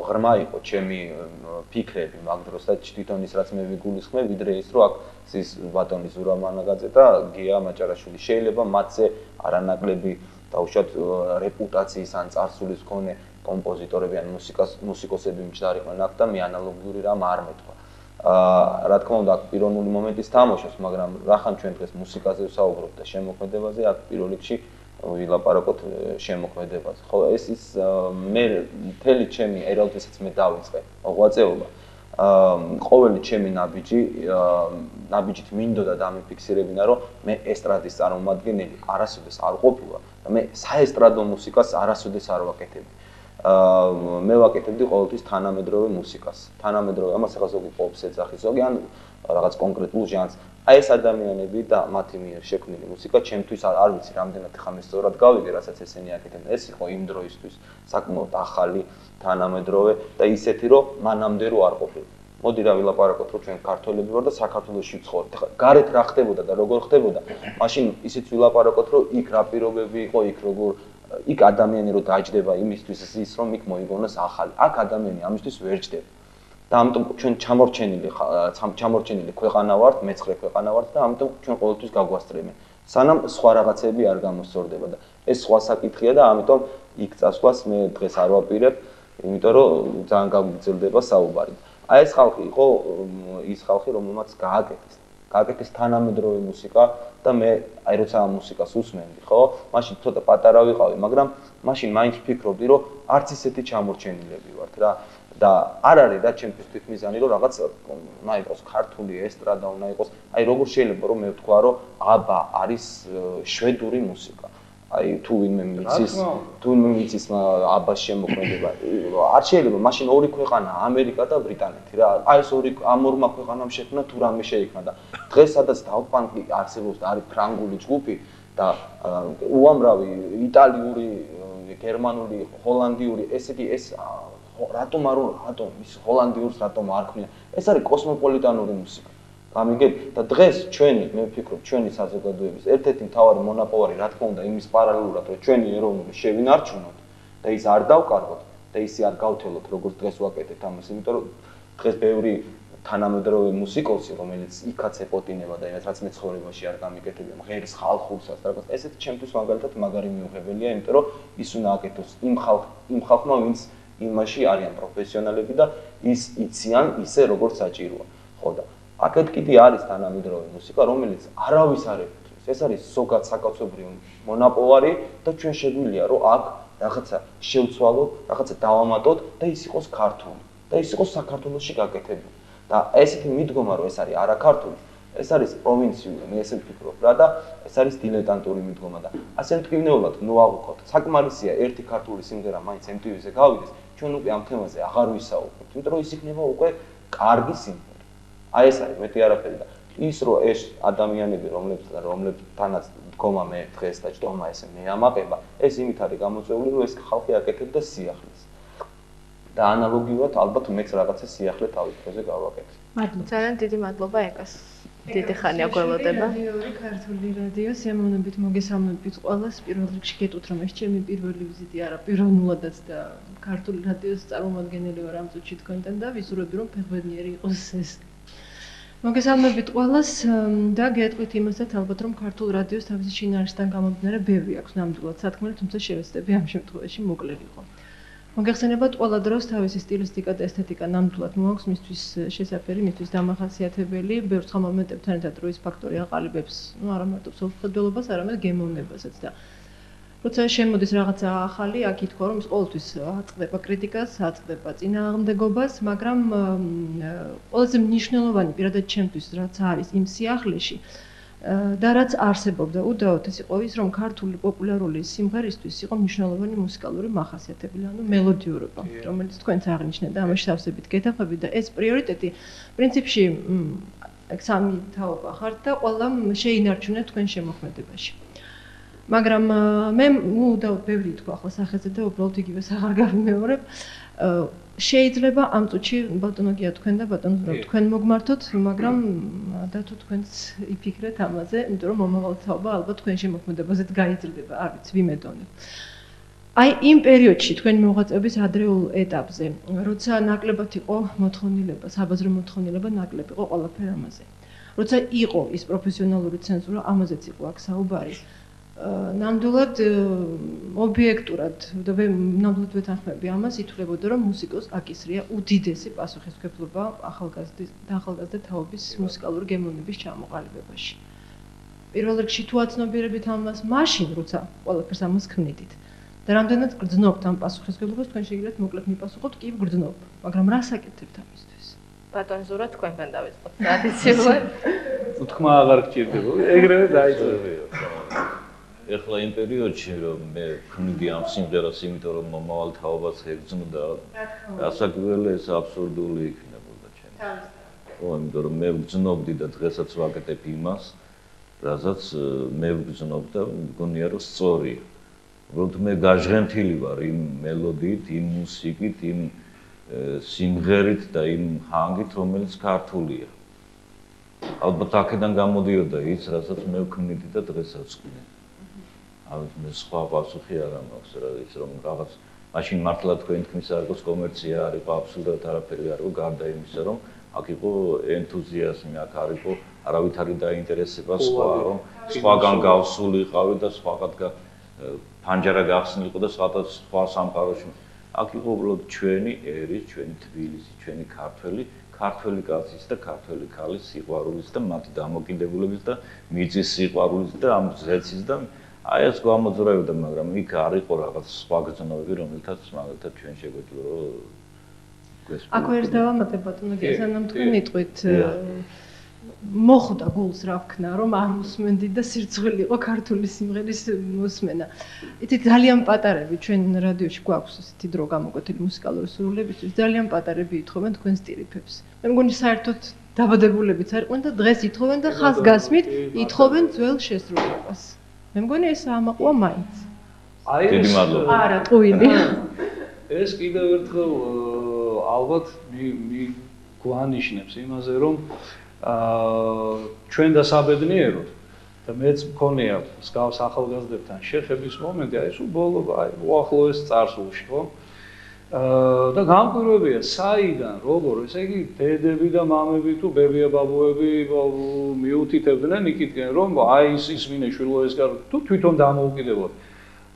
ღრმა იყო ჩემი ფიქრები მაგ დროს და თვითონ ის რაც მე ვიგულისხმე, ვიდრე ის რომ აქ ზის ბატონი ზურა მანაგაძე და გია მაჭარაშვილი შეიძლება მათზე არანაკლები დაუშვათ რეპუტაციის ან წარსულის მქონე კომპოზიტორები ან მუსიკოსები მჭდარიყვნენ აქ და მე ანალოგიური რამ არ მეთქვა. რა თქმა უნდა, აქ პიროვნული მომენტის თამაშობს, მაგრამ რახან ჩვენ დღეს მუსიკაზე ვსაუბრობთ და შემოქმედებაზე, აქ პირველ რიგში ვილაპარაკოთ შემოქმედებაზე. ხო, ეს ის მე მთელი ჩემი ეროვნებასაც მე დავიწყე მოღვაწეობა. ყოველი ჩემი ნაბიჯით მინდოდა დამიფიქსირებინა, რომ მე ესტრადის წარმომადგენელი არასოდეს არ ყოფილა და მე საესტრადო მუსიკას არასოდეს არ ვაკეთებდი. მე ვაკეთებდი ყოველთვის თანამედროვე მუსიკას. თანამედროვე, ამას ახლა ზოგი პოპს ეძახი, ზოგი ან რაღაც კონკრეტულ ჟანრს. აი ეს ადამიანები და მათი მიერ შექმნილი მუსიკა ჩემთვის არ ვიცი რამდენად ხომ ეს სწორად გავიგე, რასაც ესენი აკეთებდნენ. ეს იყო იმ დროისთვის საკმაოდ ახალი, თანამედროვე და ისეთი, რომ მანამდე რო არ ყოფილა. მოდი რა ვილაპარაკოთ, რომ ჩვენ ქართველები ვარ და საქართველოში ვცხოვრობთ. ხა გარეთ რა ხდებოდა და როგორ ხდებოდა? მაშინ ისიც ვილაპარაკოთ, რომ იქ რა პირობები იყო, იქ ადამიანი რო დაჯდება იმისთვის ის რომ იქ მოიგონოს ახალი. აქ ადამიანი ამისთვის ვერ ჯდება. და ამიტომ ჩვენ ჩამორჩენილი ქვეყანა ვართ, მეცხრე ქვეყანა ვართ და ამიტომ ჩვენ ყოველთვის გაგვასწრებენ. სანამ სხვა რაღაცები არ გამოსწორდება და ეს სხვა საკითხია და ამიტომ იქ წასვლას მე დღეს არ ვაპირებ, იმიტომ რომ ძალიან გაგვგრძელდება საუბარი. აი ეს ხალხი იყო ის ხალხი, რომელმაც გააკეთეს თანამედროვე მუსიკა და მე აი როცა ამ მუსიკას უსმენდი, ხო? მაშინ ცოტა პატარა ვიყავი, მაგრამ მაშინ მაინც ვფიქრობდი, რომ არც ისეთი ჩამორჩენილები ვართ რა. და არ არის რა ჩემთვის თვითმიზანი, რომ რაღაც უნდა იყოს ქართული ესტრადა, უნდა იყოს. აი როგორ შეიძლება რომ მე ვთქვა, რომ აბა არის შვედური მუსიკა. აი თუ ვინმე მიცის აბას შემოქმედება არ შეიძლება მაშინ ორი ქვეყანა ამერიკა და ბრიტანეთი რა აი ეს ორი ამ ორმა ქვეყანამ შექმნა თუ რამე შეიქმნა და დღეს სადაც დაუპანკი არსებობს და არის ფრანგული ჯგუფი და უამრავი იტალიური გერმანული ჰოლანდიური ესეთი ეს რატომ ის ჰოლანდიურს რატომ არ ქმნიან ეს არის კოსმოპოლიტანური მუსიკა გამიგეთ და დღეს ჩვენი მე ვფიქრობ ჩვენი საზოგადოების ერთ-ერთი მთავარი მონაპოვარი რა თქმა უნდა იმის პარალელურად რომ ჩვენი ეროვნული შევინარჩუნოთ და ის არ დავკარგოთ და ისე არ გავთელოთ როგორც დღეს ვაკეთებთ ამას იმიტომ რომ დღეს ბევრი თანამედროვე მუსიკოსი რომელიც იქაც ეპოტინება და რაც მე ცხოვრებაში არ გამიკეთებია ღერის ხალხურსაც რაღაც ესეთ ჩემთვის მაგალითად მაგარი მიუღებელია იმიტომ რომ ის უნდა აკეთოს იმ ხალხმა ვინც იმაში არიან პროფესიონალები და ის იციან ისე როგორც საჭიროა ხო და აქეთ კიდე არის თანამედროვე მუსიკა რომელიც არავის არ ეკუთვნის ეს არის ზოგად საკაცობრიო მონაპოვარი და ჩვენ შეგვიძლია რომ აქ რაღაცა შევცვალოთ რაღაცა დავამატოთ და ის იყოს ქართული და ის იყოს საქართველოში გაკეთებული და ესეთი მიდგომა რომ ეს არის არაქართული ეს არის პროვინციული მე ესე ვფიქრობ რა და ეს არის დილეტანტური მიდგომა და ასე მტკივნეულად ნუ ავუყოთ საკმარისია ერთი ქართული სიმღერა მაინც MTV-ზე გავიდეს ჩვენ უკვე ამ თემაზე აღარ ვისაუბრებთ იმიტომ რომ ის იქნება უკვე კარგი სიმღერა აი ეს არის მეტი არაფერი და ის რომ ეს ადამიანები რომლებთანაც დგომა მე დღეს და ჭტომა ესე მე ამაყება ეს იმით არის გამოწვეული რომ ეს ხალხი აკეთებდა სიახლეს და ანალოგიურად ალბათ მეც რაღაცა სიახლე თავის დროზე გავაკეთე. ძალიან დიდი მადლობა ეკას. დიდი ხანია გველოდება. ორი ქართული რადიო სიამოვნებით მოგესალმებით ყველას. პირველ რიგში გეტყვით რომ ეს ჩემი პირველი ვიზიტი არა, პიროვნულადაც და ქართული რადიოს წარმომადგენელი ვარ ამ წუთში თქვენთან და ვიზურები რომ ფეხბედნიერი იყოს ეს. მოგესალმებით ყველას და გეტყვით იმასაც ალბათ რომ ქართულ რადიოს თავისი შინაარსიდან გამომდინარე ბევრი აქვს ნამდვილად სათქმელი, თუმცა შევეცდები ამ შემთხვევაში მოკლედიყო. მოგეხსენებათ ყველა დროს თავისი სტილისტიკა და ესთეტიკა ნამდვილად მოაქვს მისთვის შესაძლებელი, მისთვის დამახასიათებელი, ბევრ სხვა მომენტებთან ერთად როის ფაქტორი აყალიბებს, არა მარტო მსოფლმხედველობას, არამედ გემოვნებასაც და როცა შემოდის რაღაცა ახალი, აქ ითქვა რომ ის ყოველთვის აწყდება კრიტიკას, აწყდება წინააღმდეგობას, მაგრამ ყველაზე მნიშვნელოვანი პირადად ჩემთვის რაც არის იმ სიახლეში და რაც არსებობდა უდაოდ ის იყო ის რომ ქართული პოპულარული სიმღერისთვის იყო მნიშვნელოვანი მუსიკალური მახასიათებელი, ანუ მელოდიურობა, რომელიც თქვენც აღნიშნეთ და ამაში სავსებით გეთახმებით და ეს პრიორიტეტი პრინციპში სამი თაობა ხართ და ყველამ შეინარჩუნა თქვენ შემოქმედებაში. მაგრამ მე უდაოდ ბევრი თქვა ახლა სახეზე და უბრალოდ იგივეს აღარ გავიმეორებ. შეიძლება ამ წუთში ბატონო გია თქვენ და ბატონო ზურაბ თქვენ მოგმართოთ, მაგრამ დათო თქვენც იფიქრეთ ამაზე, იმიტომ რომ მომავალ თაობა ალბათ თქვენ შემოქმედებაზეც გაიზრდება, არ ვიცი, ვიმედოვნებ. აი იმ პერიოდში თქვენი მოღვაწეობის ადრეულ ეტაპზე, როცა ნაკლებად იყო მოთხოვნილება, საბაზრო მოთხოვნილება ნაკლები იყო ყველაფერ ამაზე. როცა იყო ის პროფესიონალური ცენზურა, ამაზეც იყო აქ საუბარი. ნამდვილად ობიექტურად და ნამდვილად ვეთანხმები ამას ითვლებოდა რომ მუსიკოს აკისრია უდიდესი პასუხისმგებლობა ახალგაზრდა თაობის მუსიკალური გემოვნების ჩამოყალიბებაში. პირველ რიგში თუ აცნობიერებით ამას მაშინ როცა ყველაფერს ამას ქმნიდით და რამდენად გრძნობთ ამ პასუხისმგებლობას თქვენ შეგიძლიათ მოკლედ მიპასუხოთ კი გრძნობ, მაგრამ რას აკეთებთ ამისთვის? ბატონ ზურა თქვენთან დავიწყოთ ტრადიციულად. უთქმა აღარ გჭირდება, ეგრევე დაიწყებია. ეხლა იმ პერიოდში რომ მე ვქმნიდი ამ სიმღერას, იმიტომ რომ მომავალ თაობას ეგრძნოდა, გასაგებია ეს აბსურდული იქნებოდა ჩემთვის. ხო, იმიტომ რომ მე ვგრძნობდი და დღესაც ვაკეთებ იმას, რასაც მე ვგრძნობ და მგონია რომ სწორია. უბრალოდ მე გაჟღენთილი ვარ იმ მელოდიით, იმ მუსიკით, იმ სიმღერით და იმ ჰანგით, რომელიც ქართულია. ალბათ აქედან გამოდიოდა ის, რასაც მე ვქმნიდი და დღესაც ვქმნი. მე სხვა პასუხი არ მაქვს რა ის რომ რაღაც მაშინ მართლა თქვენ თქმის არ იყოს კომერცია არ იყო აბსოლუტურად არაფერი არ იყო გარდა იმისა რომ აქ იყო ენთუზიაზმი აქ არ იყო არავითარი დაინტერესება სხვა რომ სხვაგან გავსულიყავი და სხვაგან ფანჯარა გახსნილიყო და სხვა სამყაროში აქ იყო უბრალოდ ჩვენი ერის ჩვენი თბილისი ჩვენი ქართველი კაცის და ქართველი ქალის სიყვარულის და მათი დამოკიდებულების და მიწის სიყვარულის და ამ ზეცის და აი ეს გამოძრაებდა, მაგრამ იქ არ იყო რაღაც სხვა გზნობები, რომელთაც მაგალითად ჩვენ შეგვეძლო რომ აქ ერთ დავამატებ ბატონო, სანამ თქვენ იტყვით მოხვდა გულს რა ვქნა, რომ არ მოსმენდი და სირცხვილი იყო ქართული სიმღერის მოსმენა. იცით, ძალიან პატარები ჩვენ რადიოში გვაქვს ესეთი დრო გამოკვეთილი მუსიკალური სრულებისთვის, ძალიან პატარები ითხოვენ თქვენს ტირიფებს. მე მგონი საერთოდ დაბადებულებიც არ იყვნენ და დღეს ითხოვენ და ხაზგასმით ითხოვენ ძველ შესრულებას. მე მგონი ეს ამაყვა მაინც. დიდი მადლობა. არა, ტყუილი. ეს კიდევ ერთხელ ალბათ გვანიშნებს იმაზე, რომ ჩვენ დასაბედნიეროთ და მეც მქონია მსგავს ახალგაზრდებთან შეხების მომენტი, აი ეს ბოლო უახლოეს წარსულში, ხო? და გამკვირვებია საიდან, როგორ, ესე იგი დედები და მამები თუ ბებია ბაბუები მიუთითებდნენ იქითკენ, რომ აი ის მინე შვილო ეს გარ თუ თვითონ დამოუკიდებლად.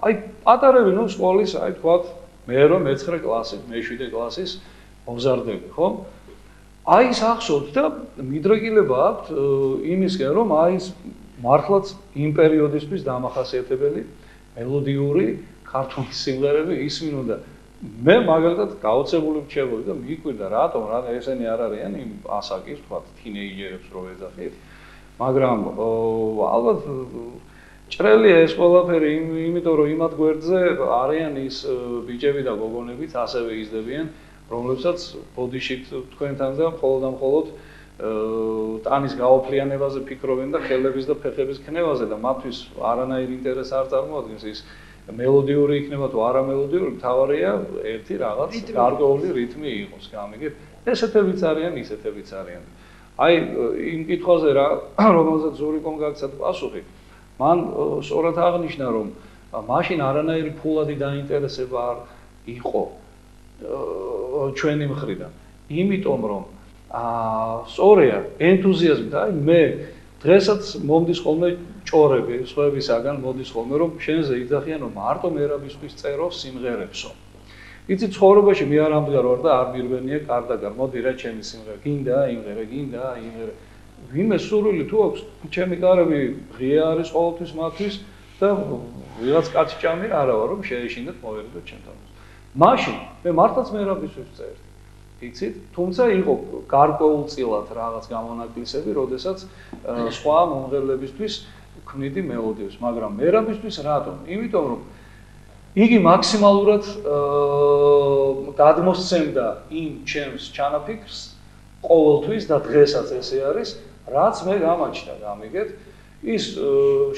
აი პატარები ნუ სკოლის, აი თქვათ მე რომ მე-9 კლასის, მე-7 კლასის მოზარდები, ხო? აი ის ახსოვთ და მიდრეკილება აქვთ იმისკენ, რომ აი ის მართლაც იმ პერიოდისთვის დამახასიათებელი მელოდიური ქართული სიმღერები ისმინოდა. მე მაგალითად გაოცებული მრჩევოდი და მიგვირდა რატომ რა ესენი არ არიან იმ ასაკის თქვათ თინეიჯერებს რო ეძახით. მაგრამ ალბათ ჭრელია ეს ყველაფერი იმიტომ რომ იმათ გვერდზე არიან ის ბიჭები და გოგონებიც ასევე იზრდებიან რომლებსაც ბოდიშით თქვენთან და მხოლოდ ტანის გაოფლიანებაზე ფიქრობენ და ხელების და ფეხების ქნევაზე და მათთვის არანაირ ინტერესს არ წარმოადგენს ის მელოდიური იქნება თუ არა მელოდიური, მთავარია ერთი რაღაც გარკვეული რითმი იყოს, გამიგეთ? ესეთებიც არიან, ისეთებიც არიან. აი იმ კითხვაზე რა, რომელზეც ზურიკომ გაგცათ პასუხი, მან სწორად აღნიშნა, რომ მაშინ არანაირი ფულადი დაინტერესება არ იყო ჩვენი მხრიდან. იმიტომ რომ სწორია, ენთუზიაზმით, აი მე დღესაც მომდის ხოლმე ჭორები სხვებისაგან მოდის ხოლმე რომ შენზე იძახიან რომ მარტო მერაბისთვის წერო სიმღერებსო. იცი ცხოვრებაში მე არ ამდგარ ვარ და არ მირბენია კარდაგარ მოდი რა ჩემი სიმღერა გინდა იმღერა გინდა იმღერა ვინმე სურვილი თუ აქვს ჩემი კარები ღია არის ყოველთვის მათთვის და ვიღაც კაცი ჭამი არა ვარ რომ შეეშინდეთ მოვერიდო ჩემთან. მაშინ მე მართლაც მერაბისთვის წერდი. იცით, თუმცა იყო გარკვეულწილად რაღაც გამონაკლისები, როდესაც სხვა მომღერლებისთვის ქმნიდი მელოდიებს, მაგრამ მერაბისთვის რატომ? იმიტომ რომ იგი მაქსიმალურად გადმოსცემდა იმ ჩემს ჩანაფიქრს ყოველთვის და დღესაც ესე არის, რაც მე გამაჩნდა, გამიგეთ? ის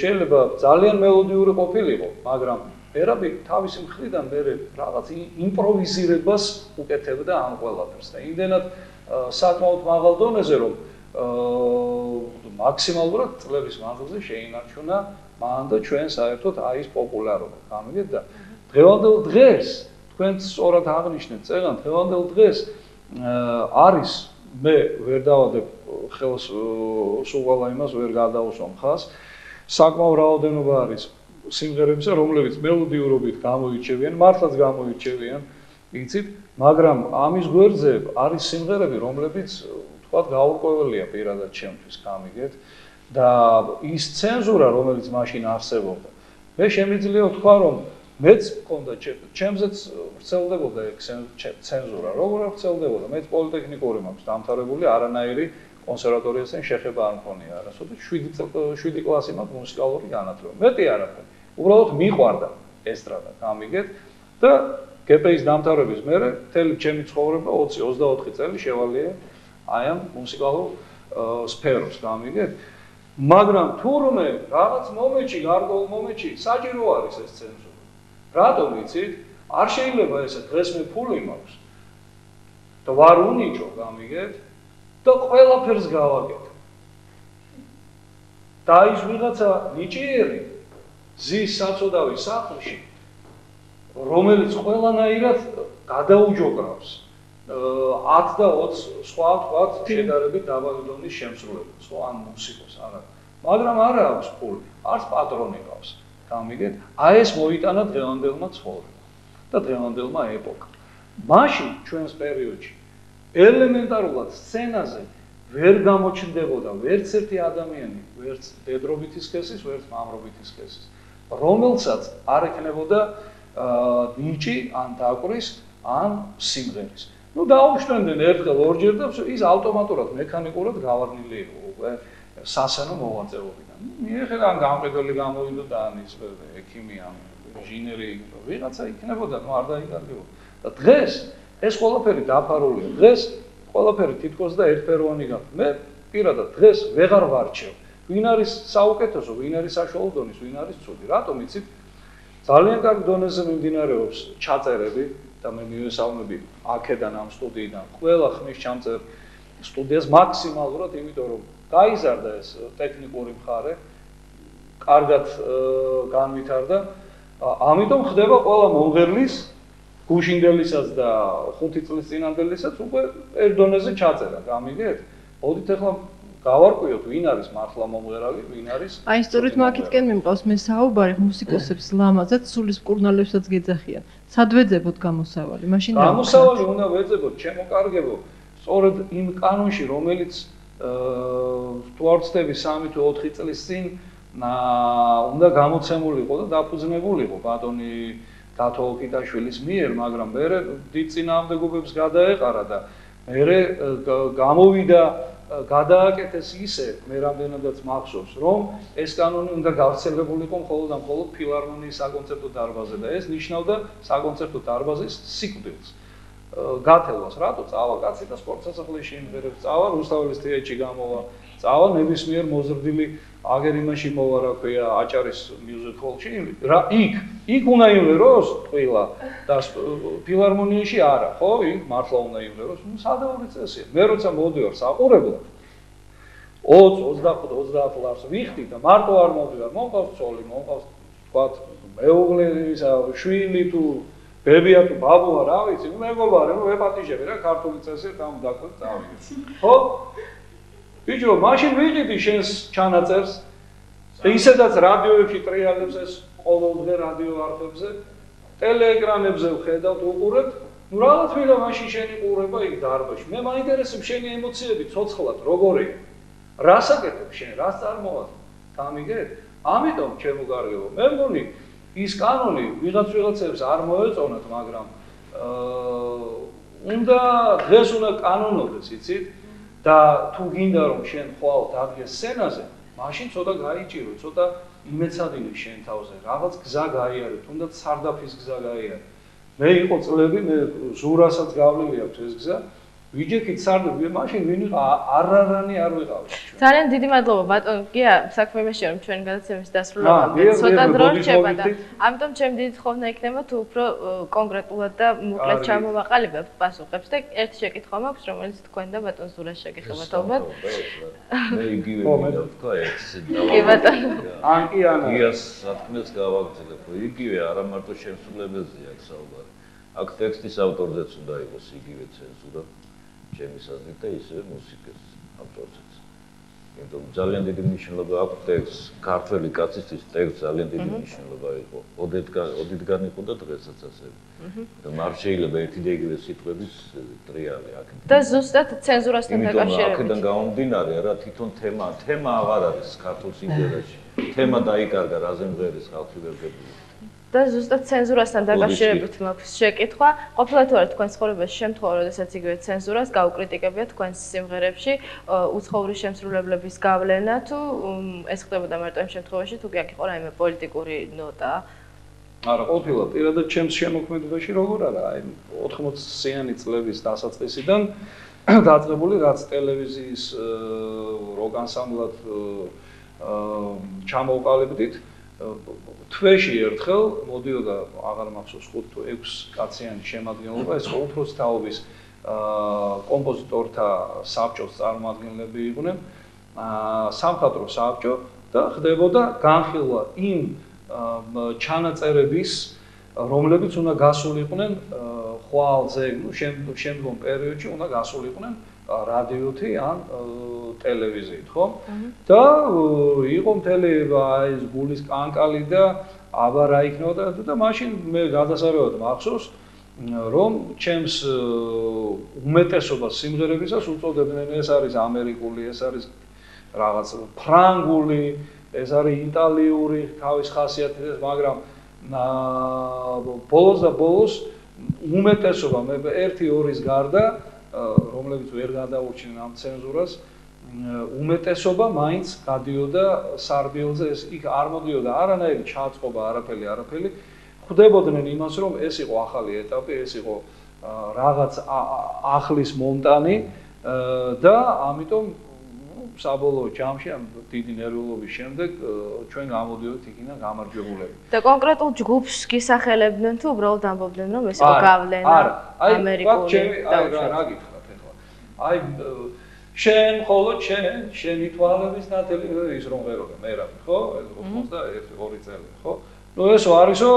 შეიძლება ძალიან მელოდიური ყოფილიყო, მაგრამ მერაბი თავისი მხრიდან მე რაღაც იმპროვიზირებას უკეთებდა ამ ყველაფერს და იმდენად საკმაოდ მაღალ დონეზე რომ მაქსიმალურად წლების მანძილზე შეინარჩუნა მან და ჩვენ საერთოდ აი ეს პოპულარობა. გამიგეთ და დღევანდელ დღეს თქვენ სწორად აღნიშნეთ წეგან დღევანდელ დღეს არის მე ვერ დავადებ ხელს სულ ყველა იმას ვერ გადაუსვამ ხას საკმაო რაოდენობა არის სიმღერებისა რომლებიც მელოდიურობით გამოირჩევიან მართლაც გამოირჩევიან იცით მაგრამ ამის გვერდზე არის სიმღერები რომლებიც თქვათ გაურკვეველია პირადად ჩემთვის გამიგეთ და ის ცენზურა რომელიც მაშინ არსებობდა მე შემიძლია ვთქვა რომ მეც მქონდა ჩემზეც ვრცელდებოდა ცენზურა როგორ ვრცელდებოდა მეც პოლიტექნიკური მაქვს დამთავრებული არანაირი კონსერვატორიასთან შეხება არ მქონია არასოდეს 7 კლასი მაქვს მუსიკალური განათლება მეტი არაფერი უბრალოდ მიყვარდა ესტრადა გამიგეთ და გპ-ის დამთავრების მერე მთელი ჩემი ცხოვრება 20-24 წელი შევალია აი ამ მუსიკალურ სფეროს გამიგეთ მაგრამ თურმე რაღაც მომენტში გარკვეულ მომენტში საჭირო არის ეს ცენზურა რატომ იცით არ შეიძლება ესე დღეს მე ფული მაქვს და ვარ უნიჭო გამიგეთ და ყველაფერს გავაკეთე და ის ვიღაცა ნიჭიერი ზის საწოდავი სახლში რომელიც ყველანაირად გადაუჯოგრავს 10 და 20 სხვა თქვათ შედარებით დაბალი დონის შემსრულებლებს ხო ან მუსიკოს არა მაგრამ არა აქვს ფული არც პატრონი ყავს გამიგეთ აი ეს მოიტანა დღევანდელმა ცხოვრებამ და დღევანდელმა ეპოქამ მაშინ ჩვენს პერიოდში ელემენტარულად სცენაზე ვერ გამოჩნდებოდა ვერც ერთი ადამიანი ვერც დედრობითი სქესის ვერც მამრობითი სქესის რომელსაც არ ექნებოდა ნიჭი ან დაკვრის ან სიმღერის ნუ დაუშვენდნენ ერთხელ ორჯერ და ის ავტომატურად მექანიკურად გავარნილი იყო უკვე სასანო მოღვაწეობიდან. მიეხედა ან გამყიდველი გამოვიდა და ან ის ექიმი ან ინჟინერი ვიღაცა იქნებოდა, ნუ არ დაიკარგებოდა. და დღეს ეს ყველაფერი დაფარულია. დღეს ყველაფერი თითქოს და ერთფეროვანი გახდა. მე პირადად დღეს ვეღარ ვარჩევ. ვინ არის საუკეთესო, ვინ არის საშუალო დონის, ვინ არის ცუდი. რატომ იცით? ძალიან კარგ დონეზე მიმდინარეობს ჩაწერები და მე მივესალმები აქედან ამ სტუდიიდან ყველა ხმის ჩამწერ სტუდიას მაქსიმალურად, იმიტომ რომ გაიზარდა ეს ტექნიკური მხარე, კარგად განვითარდა. ამიტომ ხდება ყველა მომღერლის, გუშინდელისაც და 5 წლის წინანდელისაც უკვე ერთ დონეზე ჩაწერა, გამიგეთ? მოდით ახლა გავარკვიოთ, ვინ არის მართლა მომღერალი, ვინ არის. აი, სწორედ მაგითკენ მიმყავს მე საუბარი მუსიკოსებს ლამაზად სულის მკურნალებსაც გეძახიან. სად ვეძებოთ გამოსავალი? მაშინ გამოსავალი უნდა ვეძებოთ, ჩემო კარგებო, სწორედ იმ კანონში, რომელიც თუ არ ვცდები 3 თუ 4 წლის წინ უნდა გამოცემულიყო და დაფუძნებულიყო ბატონი დათო ოკიტაშვილის მიერ, მაგრამ მე დიდ წინააღმდეგობებს გადაეყარა და მე გამოვიდა გადააკეთეს ისე, მე რამდენადაც მახსოვს, რომ ეს კანონი უნდა გავრცელებულიყო მხოლოდ და მხოლოდ ფილარმონიის საკონცერტო დარბაზზე და ეს ნიშნავდა საკონცერტო დარბაზის სიკვდილს. გათელვას, რატო წავა კაცი და სპორტ სასახლეში იმღერებს, წავა რუსთაველის თეატრში გამოვა, წავა ნებისმიერ მოზრდილი აგერ იმაში მოვა, რა ქვია, აჭარის მიუზიკ ჰოლში, რა იქ უნდა იმღეროს ტყილა და ფილარმონიაში არა, ხო? იქ მართლა უნდა იმღეროს, ნუ სადაური წესია. მე როცა მოდივარ საყურებლად 20-25 ლარს ვიხდი და მარტო არ მოვიდარ, მომყავს ცოლი, მომყავს თქვათ მეუღლე, შვილი თუ ბებია თუ ბაბუა, რა ვიცი, მეგობარი, ვეპატიჟები რა, ქართული წესი და დაკლეთ წავიდე. ხო? ბიჭო, მაშინ ვიყიდი შენს ჩანაწერს. ისედაც რადიოებში ტრიალებს ეს ყოველდღე რადიო არხებზე, ტელეეკრანებზე ვხედავთ, უყურებთ. ნუ რაღაც ვიღა მაშინ შენი ყურება იქ დარბაზში. მე მაინტერესებს შენი ემოციები ცოცხლად, როგორია. რას აკეთებ შენ, რას წარმოადგენს? გამიგეთ? ამიტომ ჩემო კარგებო, მე მგონი ის კანონი ვიღაცებს არ მოეწონათ, მაგრამ უნდა დღეს უნდა კანონობდეს, იცით? და თუ გინდა რომ შენ ხვალ დადგეს სცენაზე, მაშინ ცოტა გაიჭირო, ცოტა იმეცადინე შენ თავზე, რაღაც გზა გაიარე, თუნდაც სარდაფის გზა გაიარე. მე იყო წლები, მე ზურასაც გავლილი აქვს ეს გზა. ვიჯექით სარდაფი, მაშინ ვინ არარანი არ ვიყავი. ძალიან დიდი მადლობა ბატონ გია, საქმე იმაშია რომ ჩვენ გადაცემის დასრულებამდე ცოტა დრო რჩება და ამიტომ ჩემ დიდ ხოვნა იქნება თუ უფრო კონკრეტულად და მოკლედ ჩამოვაყალიბებთ პასუხებს და ერთი შეკითხვა მაქვს, რომელიც თქვენ და ბატონ ზურას შეგეხებათ ალბათ. მე იგივე მინდა ვთქვა ერთს და კი ბატონო. ან კი ანა. გიას სათქმელს გავაგრძელებ, იგივე არა მარტო შემსრულებელზეა აქ საუბარი. აქ ტექსტის ავტორზეც უნდა იყოს იგივე ცენზურა. ჩემი აზრით და ისე მუსიკის ავტორზეც. იმიტომ ძალიან დიდი მნიშვნელობა აქვს ტექსტს, ქართველი კაცისთვის ტექსტს ძალიან დიდი მნიშვნელობა იყო. ოდითგან იყო და დღესაც ასევე. და არ შეიძლება ერთი და იგივე სიტყვების ტრიალი აქ. და ზუსტად ცენზურასთან დაკავშირებით. აქედან გამომდინარე, რა თვითონ თემა აღარ არის ქართულ სიმღერაში. თემა დაიკარგა, რაზე მღერის ხალხი ვერ გებია. და ზუსტად ცენზურასთან დაკავშირებით მაქვს შეკითხვა. ყოფილა თუ არა თქვენ ცხოვრებაში შემთხვევა, როდესაც იგივე ცენზურას გაუკრიტიკებია თქვენს სიმღერებში უცხოური შემსრულებლების გავლენა თუ ეს ხდებოდა მარტო იმ შემთხვევაში თუ კი აქ იყო რაიმე პოლიტიკური ნოტა? არა, ყოფილა პირადად ჩემს შემოქმედებაში როგორ არა, აი 80-იანი წლების დასაწყისიდან დაწყებული რაც ტელევიზიის როკ ანსამბლად ჩამოვყალიბდით თვეში ერთხელ მოდიოდა აღარ მახსოვს 5 თუ 6 კაციანი შემადგენლობა, ეს უფროს თაობის კომპოზიტორთა საბჭოს წარმომადგენლები იყვნენ, სამხატვრო საბჭო და ხდებოდა განხილვა იმ ჩანაწერების, რომლებიც უნდა გასულიყვნენ ხვალზე, ნუ შემდგომ პერიოდში უნდა გასულიყვნენ რადიოთი ან ტელევიზიით, ხო? და იყო მთელი ეს გულის კანკალი და აბა რა იქნებოდა და მაშინ მე გადასარევად მახსოვს, რომ ჩემს უმეტესობას სიმღერებისას უწოდებდნენ ეს არის ამერიკული, ეს არის რაღაც ფრანგული, ეს არის იტალიური თავის ხასიათით, მაგრამ ბოლოს და ბოლოს უმეტესობა მე 1-2-ის გარდა, რომლებიც ვერ გადაურჩნენ ამ ცენზურას, უმეტესობა მაინც გადიოდა სარბიელზე, ეს იქ არ მოდიოდა არანაირი ჩაწყობა, არაფერი. ხვდებოდნენ იმას, რომ ეს იყო ახალი ეტაპი, ეს იყო რაღაც ახლის მონტანი და ამიტომ საბოლოო ჯამში ამ დიდი ნერვიულობის შემდეგ ჩვენ გამოდიოდით იქიდან გამარჯვებულები. და კონკრეტულ ჯგუფს გისახელებდნენ თუ უბრალოდ ამბობდნენ რომ ეს იყო გავლენა ამერიკული რა გითხრათ ახლა. აი შენ მხოლოდ შენი თვალების ნათელი ის რომ ღეროა მე რა ხო 81-2 წელი ხო ნუ ესო არისო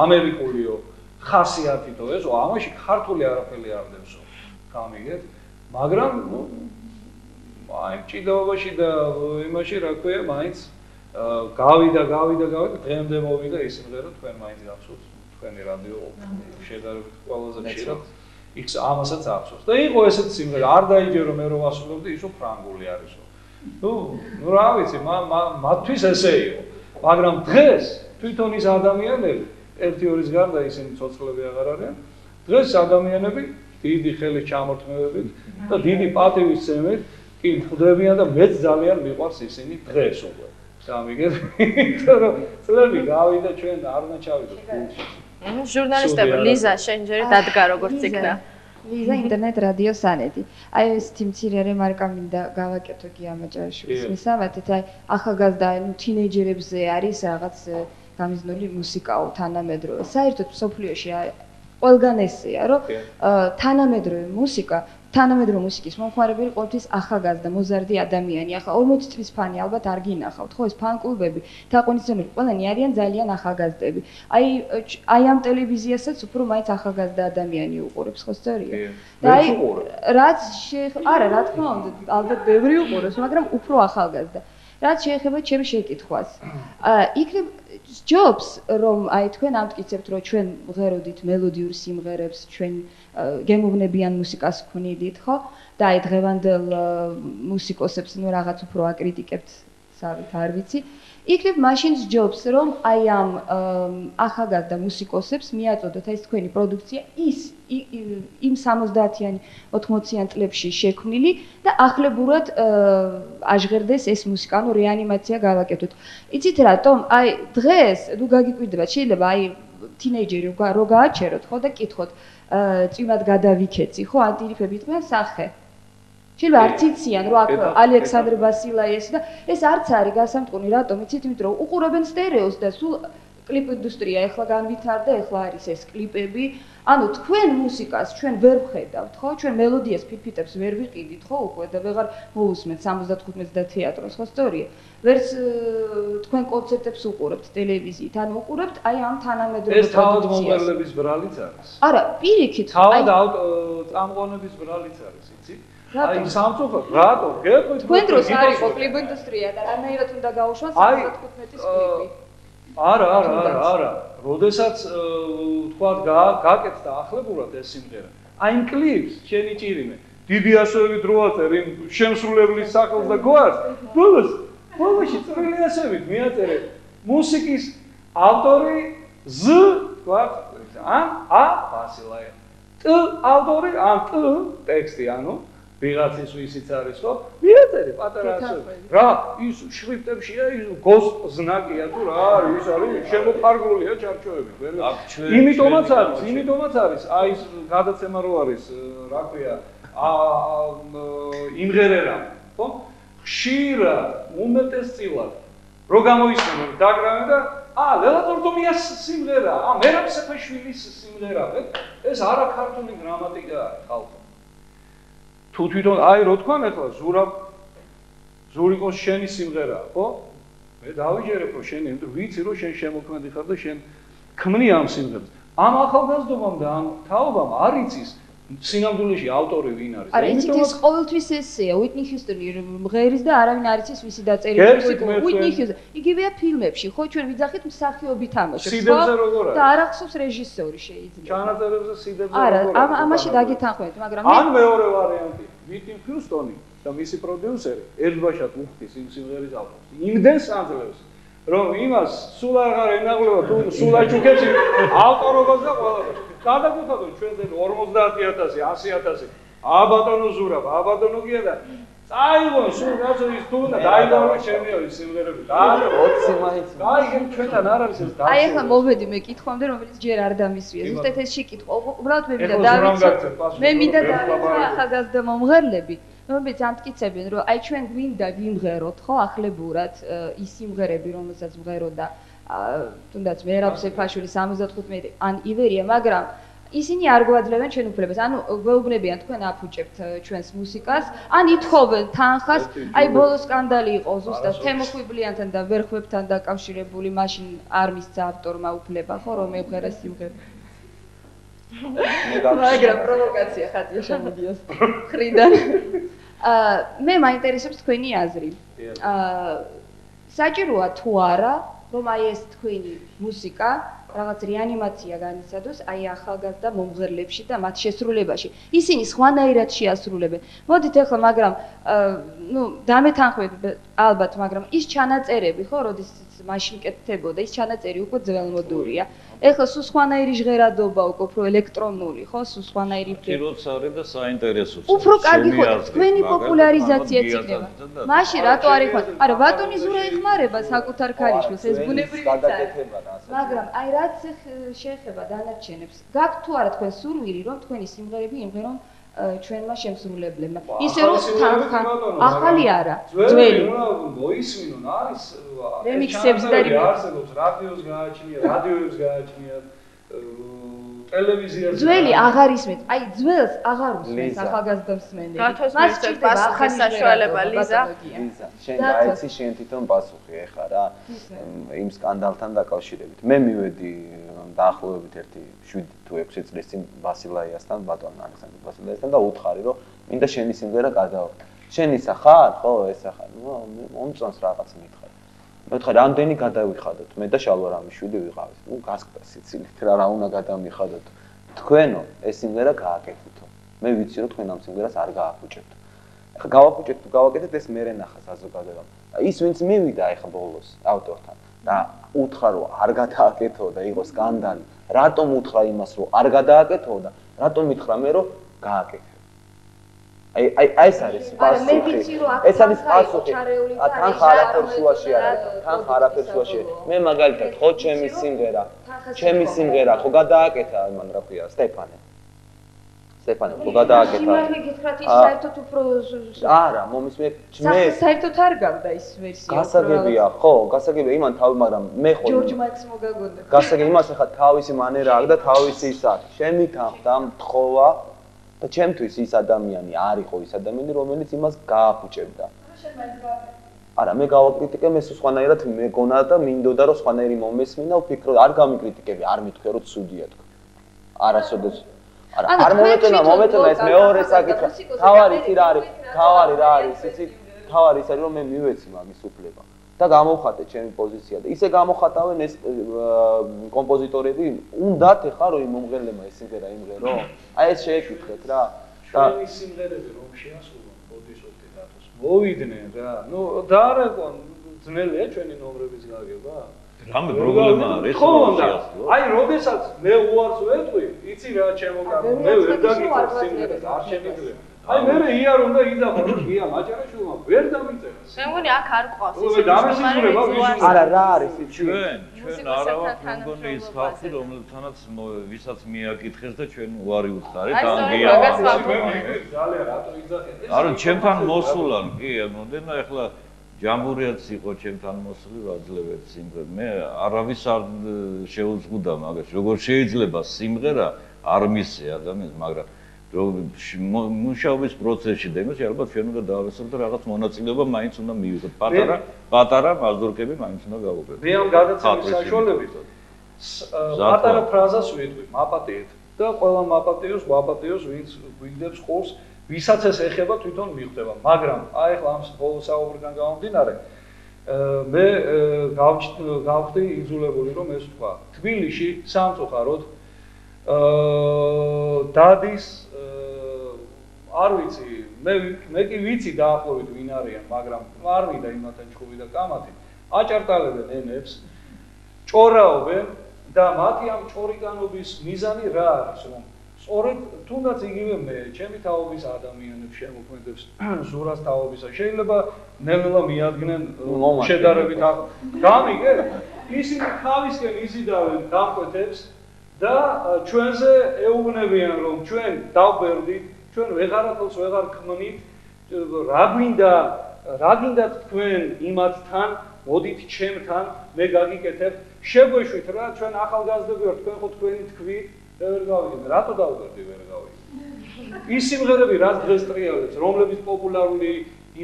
ამერიკულიო ხასიათითო ესო ამაში ქართული არაფერი არ დევსო გამიგეთ მაგრამ აი ჭიდაობაში და იმაში რა ქვია მაინც გავიდა დღემდე მოვიდა ის სიმღერა თქვენ მაინც გახსოვთ თქვენი რადიო შედარებით ყველაზე ხშირად იქ ამასაც ახსოვს და იყო ესეთი სიმღერა არ დაიჯერო მე რომ ვასრულებდი ისო ფრანგული არისო ნუ რა ვიცი მათთვის ესე იყო მაგრამ დღეს თვითონ ის ადამიანები 1-2-ის გარდა ისინი ცოცხლები აღარ არიან დღეს ადამიანები დიდი ხელის ჩამორთმევებით და დიდი პატივისცემით კი ხვდებიან და მეც ძალიან მიყვარს ისინი დღეს უკვე გამიგეთ იმიტომ რომ წლები გავიდა ჩვენ არ უნდა ჩავიდოთ გულში ჟურნალისტები ლიზა შენ ჯერ დადგა როგორც იქნა ლიზა ინტერნეტ რადიო სანეთი აი ეს თიმცირე რემარკა მინდა გავაკეთო გიამაჭარიშვილის მისამართით აი ახალგაზრდა ნუ თინეიჯერებზე არის რაღაც გამიზნული მუსიკაო თანამედროვე საერთოდ სოფლიოში ყველგან ესეა რომ თანამედროვე მუსიკის მომხმარებელი ყოველთვის ახალგაზრდა მოზარდი ადამიანი ახლა 40 წლის ფანი ალბათ არ გინახავთ ხო ეს ფან-კლუბები თაყვანისმცემელი ყველანი არიან ძალიან ახალგაზრდები აი ამ ტელევიზიასაც უფრო მაინც ახალგაზრდა ადამიანი უყურებს ხო სწორია და აი რაც არა რა თქმა უნდა ალბათ ბევრი უყურებს მაგრამ უფრო ახალგაზრდა რაც შეეხება ჩემს შეკითხვას იქნებ ჯობს რომ აი თქვენ ამტკიცებთ რომ ჩვენ ვღეროდით მელოდიურ სიმღერებს ჩვენ გემოვნებიან მუსიკას ვქნიდით ხო და აი დღევანდელ მუსიკოსებს ნუ რაღაც უფრო აკრიტიკებთ სავით არ ვიცი იქნებ მაშინ ჯობს რომ აი ამ ახალგაზრდა მუსიკოსებს მიაწოდოთ ეს თქვენი პროდუქცია იმ 70-იანი 80-იან წლებში შექმნილი და ახლებურად აჟღერდეს ეს მუსიკა, ანუ რეანიმაცია გავაკეთოთ. იცით რატომ? აი დღეს ნუ გაგიკვირდება, შეიძლება აი თინეიჯერი რო გააჩეროთ, ხო და კითხოთ, წვიმად გადავიქეცი, ხო, ანტირიფები თქვენ სახე. შეიძლება არც იციან, რომ აქ ალექსანდრე ბასილაიესი და ეს არც არის გასამტყუნი, რატომ? იცით, იმიტომ რომ უყურებენ სტერეოს და სულ კლიპ ინდუსტრია ეხლა განვითარდა, ეხლა არის ეს კლიპები. ანუ თქვენ მუსიკას ჩვენ ვერ ვხედავთ, ხო? ჩვენ მელოდიას ფირფიტებს ვერ ვიყიდით, ხო, უკვე და ვეღარ მოусმენთ 75 და თეატროს, ხო, სწორია? ვერც თქვენ კონცერტებს უყურებთ ტელევიზიით, ანუ უყურებთ აი ამ თანამედროვე ეს თავად მომღერლების ბრალიც არის. არა, პირიქით, თავად წამყვანების ბრალიც არის, იცით? აი სამწუხაროდ, რატო? გეტყვით თქვენ დროს არ იყო კლიპ ინდუსტრია და რანაირად უნდა გაუშვას 75-ის კლიპი. არა. როდესაც თქვათ გაკეთდა ახლებურად ეს სიმღერა. აი იმ კლიპს შენი ჭირიმე. დიდი ასოებით რო აწერ იმ შემსრულებლის სახელს და გვარს. ბოლოში წვრილი ასოებით მიაწერე. მუსიკის ავტორი Z თქვათ ბასილაია. T ავტორი ტექსტი ანუ ვიღაცის ვისიც არის ხო? მიაწერე პატარა ასოებით. რა ის შრიფტებშია ის გოს ზნაკია თუ რა არის ის არის შემოფარგლულია ჩარჩოებით ვერ იმიტომაც არის აი ეს გადაცემა რო არის რა ქვია იმღერერა ხო ხშირად უმეტესწილად რო გამოისმენენ დაგრავენ და ლელა ტორტომიას სიმღერა მერაბ სეფაშვილის სიმღერა ეს არა ქართული გრამატიკა არის ხალხო თუ თვითონ აი რო თქვან ახლა ზურიკოს შენი სიმღერაა, ხო? მე დავიჯერებ რომ შენი, იმიტომ ვიცი რომ შენ შემოქმედი ხარ და შენ ქმნი ამ სიმღერას. ამ ახალგაზრდობამ და ამ თაობამ არ იცის სინამდვილეში ავტორი ვინ არის. არა, იცით ეს ყოველთვის ესეა, უიტნი ჰიუსტონი მღერის და არავინ არ იცის ვისი დაწერილი მუსიკა. უიტნი ჰიუსტონი, იგივეა ფილმებში, ხო, ჩვენ ვიძახით მსახიობი თამაშობს, ხო? სიდებზე როგორ არის? და არ ახსოვს რეჟისორი შეიძლება. ჩანაწერებზე სიდებზე როგორ არის? არა, ამაში დაგეთანხმებით, მაგრამ ან მეორე ვარიანტი, უიტნი ჰიუსტონი და მისი პროდიუსერი ერთბაშად უხდის იმ სიმღერის ავტორს. იმდენს აძლევს რომ იმას სულ აღარ ენაღლება თუ სულ აჩუქեցი ავტორობას და ყველაფერს. გადაგვითვალოთ ჩვენ 50,000, 100,000 აბატონო ზურაბ, აბატონო გია და წაიღონ სულ რაცო ის თუ და დაიგავრო ჩემი ორი სიმღერები. და 20 მაინც. დაიგენ ჩვენთან არ არის ეს და. აი ახლა მოვედი მე კითხვამდე, რომელიც ჯერ არ დამისვია. ზუსტად ეს შეკითხვა. უბრალოდ მე მინდა დავიცო. მე მინდა დავიცო ახალგაზრდა მომღერლები, რომლებიც ამტკიცებენ, რომ აი ჩვენ გვინდა ვიმღეროთ, ხო, ახლებურად ის სიმღერები, რომელსაც მღეროდა თუნდაც მერაბ სეფაშვილი 75 ან ივერია, მაგრამ ისინი არ გვაძლევენ ჩვენ უფლებას. ანუ გვეუბნებიან თქვენ აფუჭებთ ჩვენს მუსიკას, ან ითხოვენ თანხას. აი ბოლო სკანდალი იყო ზუსტად თემოხვიბლიანთან და ვერხვებთან დაკავშირებული, მაშინ არ მისცა ავტორმა უფლება, ხო, რომ ემღერა სიმღერა. მაგრამ პროვოკაცია ხატია შემოდიოს ხრიდან. მე მაინტერესებს თქვენი აზრი. საჭიროა თუ არა, რომ აი ეს თქვენი მუსიკა რაღაც რეანიმაცია განიცადოს აი ახალგაზრდა მომღერლებში და მათ შესრულებაში. ისინი სხვანაირად შეასრულებენ. მოდით ახლა, მაგრამ ნუ დამეთანხმებით ალბათ, მაგრამ ის ჩანაწერები, ხო, როდესაც მაშინ კეთდებოდა, ის ჩანაწერი უკვე ძველმოდურია. ეხლა სულ სხვანაირი ჟღერადობა უკვე უფრო ელექტრონული, ხო, სულ სხვანაირი ფიქრობთ არის და საინტერესოა. უფრო კარგი ხო თქვენი პოპულარიზაციაც იქნება. მაშინ რატო არ იხმარება? არა, ბატონი ზურა იხმარება საკუთარ ქალიშვილს, ეს ბუნებრივი არის. მაგრამ აი რაც შეეხება დანარჩენებს, გაქვთ თუ არა თქვენ სურვილი, რომ თქვენი სიმღერები იმღერონ ჩვენმა შემსრულებლებმა. ისე რომ ახალი არა, ძველი. მოისმინონ, არის რემიქსებს და არსებობს, რადიოს გააჩნია, რადიოებს გააჩნია, ტელევიზიას. ძველი აღარ ისმენთ. აი ძველს აღარ უსმენს ახალგაზრდა მსმენელი. მას სჭირდება ახალი საშუალება, ლიზა. შენ დაიცი შენ თვითონ პასუხი ეხა რა იმ სკანდალთან დაკავშირებით. მე მივედი დაახლოებით 7 თუ 6 წლის წინ ბასილაიასთან, ბატონ ალექსანდრე ბასილაიასთან და უთხარი, რომ მინდა შენი სიმღერა გადავხდე. შენ ისა ხარ? ხო, ესა ხარ. მომწონს რაღაც მითხარ. მე ვთქვა, რამდენი გადავიხადოთ? მე და შალვა რამიშვილი ვიყავით. ნუ გასკდა სიცილით რა უნდა გადამიხადოთ. თქვენო, ეს სიმღერა გააკეთეთო. მე ვიცი, რომ თქვენ ამ სიმღერას არ გააფუჭებთ. ახლა გავაფუჭებთ, თუ გავაკეთეთ, ეს მერე ნახა საზოგადოებამ. ის ვინც მივიდა ახლა ბოლოს ავტორთან და უთხრა, რომ არ გადააკეთო და იყო სკანდალი. რატომ უთხრა იმას, რომ არ გადააკეთო და რატომ მითხრა მე, რომ გააკეთე? აი ეს არის პასუხი. ეს არის პასუხი. თანხა არაფერს შუაში არ არის. თანხა არაფერს შუაში. მე მაგალითად ხო ჩემი სიმღერა ხო გადააკეთა მან რა ქვია სტეფანე ხო გადააკეთა. იმართი გითხრათ ის საერთოდ უფრო არა, მომისმენთ მე საერთოდ არ გავდა ის ვერსია. გასაგებია, ხო, გასაგებია იმან თავი, მაგრამ მე ხო ჯორჯ მაიკლს მოგაგონდა. გასაგებია იმას ახლა თავისი მანერა აქვს და თავისი ის აქვს. შემითანხმდა მთხოვა და ჩემთვის ის ადამიანი არ იყო ის ადამიანი, რომელიც იმას გააფუჭებდა. არა, მე გავაკრიტიკე, მე სხვანაირად მეგონა და მინდოდა რომ სხვანაირი მომესმინა, ვფიქრო, არ გამიკრიტიკები, არ მithქვე რომ ცუდია თქვა. არასოდეს არა, არ მომეწონა ეს მეორე საკითხი. თავარი რა არის, იცი? თავარი ის არის რომ მე მივეცი მაგის უფლება და გამოვხატე ჩემი პოზიცია და ისე გამოხატავენ ეს კომპოზიტორები, უნდათ ეხლა რომ მომღერლებმა ეს სიმღერა იმღერო. აი ეს შეეკითხეთ რა. ჩვენი სიმღერები რომ შეასრულონ ბოდიშოპტი რატოს მოვიდნენ რა. ნუ დაარეკონ ძნელია ჩვენი ნომრების გაგება. რამე პრობლემა არის ხო აი როდესაც მე უარს ვეტყვი იცი რა ჩემოგამო მე ვერ დაგიწყო სიმღერას არ შემიძლია აი მე იარონ და იდახო რომ გია მაჭარაშვილმა ვერ დამიწერა მე მგონი აქ არ ყავს არა რა არის ჩვენ არა ვართ მგონი ის ხალხი რომელთანაც ვისაც მიაკითხეს და ჩვენ უარი უთხარით ან გია ძალიან რატო იძახე არა ჩემთან მოსულან კი მოდენა ეხლა ჯამბურიაც იყო ჩემთან მოსული ვაძლევეთ სიმღერა. მე არავის არ შეუძღუდა მაგას. როგორ შეიძლება სიმღერა არ მისცე ადამიანს, მაგრამ მუშაობის პროცესში და იმაში ალბათ ჩვენ უნდა დავესწროთ და რაღაც მონაწილეობა მაინც უნდა მივიღოთ. პატარა მაზდურკები მაინც უნდა გავუყუროთ. მე ამ გადაცემის საშუალებით პატარა ფრაზას ვიტყვი, მაპატიეთ და ყველა მაპატიოს ვინც გვიგდებს ყურს ვისაც ეს ეხება თვითონ მიხვდება, მაგრამ აი ახლა ამ ბოლო საუბრიდან გამომდინარე მე გავხდი იძულებული რომ ეს თქვა. თბილისში სამწუხაროდ დადის არ ვიცი, მე კი ვიცი დაახლოებით ვინ არიან, მაგრამ არ მინდა იმათთან ჩხუბი და კამათი. აჭარტალებენ ენებს, ჭორაობენ და მათი ამ ჭორიკანობის მიზანი რა არის, რომ სწორედ თუნდაც იგივე მე, ჩემი თაობის ადამიანებს შემოქმედებს ზურას თაობისა, შეიძლება ნელა მიადგნენ შედარებით გამიგე, ისინი თავისკენ იზიდავენ დამკვეთებს და ჩვენზე ეუბნებიან, რომ ჩვენ დავბერდით, ჩვენ ვეღარათელს ვეღარ ქმნით, რა გინდათ თქვენ იმათთან, მოდით ჩემთან, მე გაგიკეთებ, შეგვეშვით რა, ჩვენ ახალგაზრდები ვართ, თქვენ ხო თქვენი თქვით და ვერ გავიგეთ, რატო დავბერდი ვერ გავიგეთ. ის სიმღერები რაც დღეს ტრიალებს, რომლებიც პოპულარული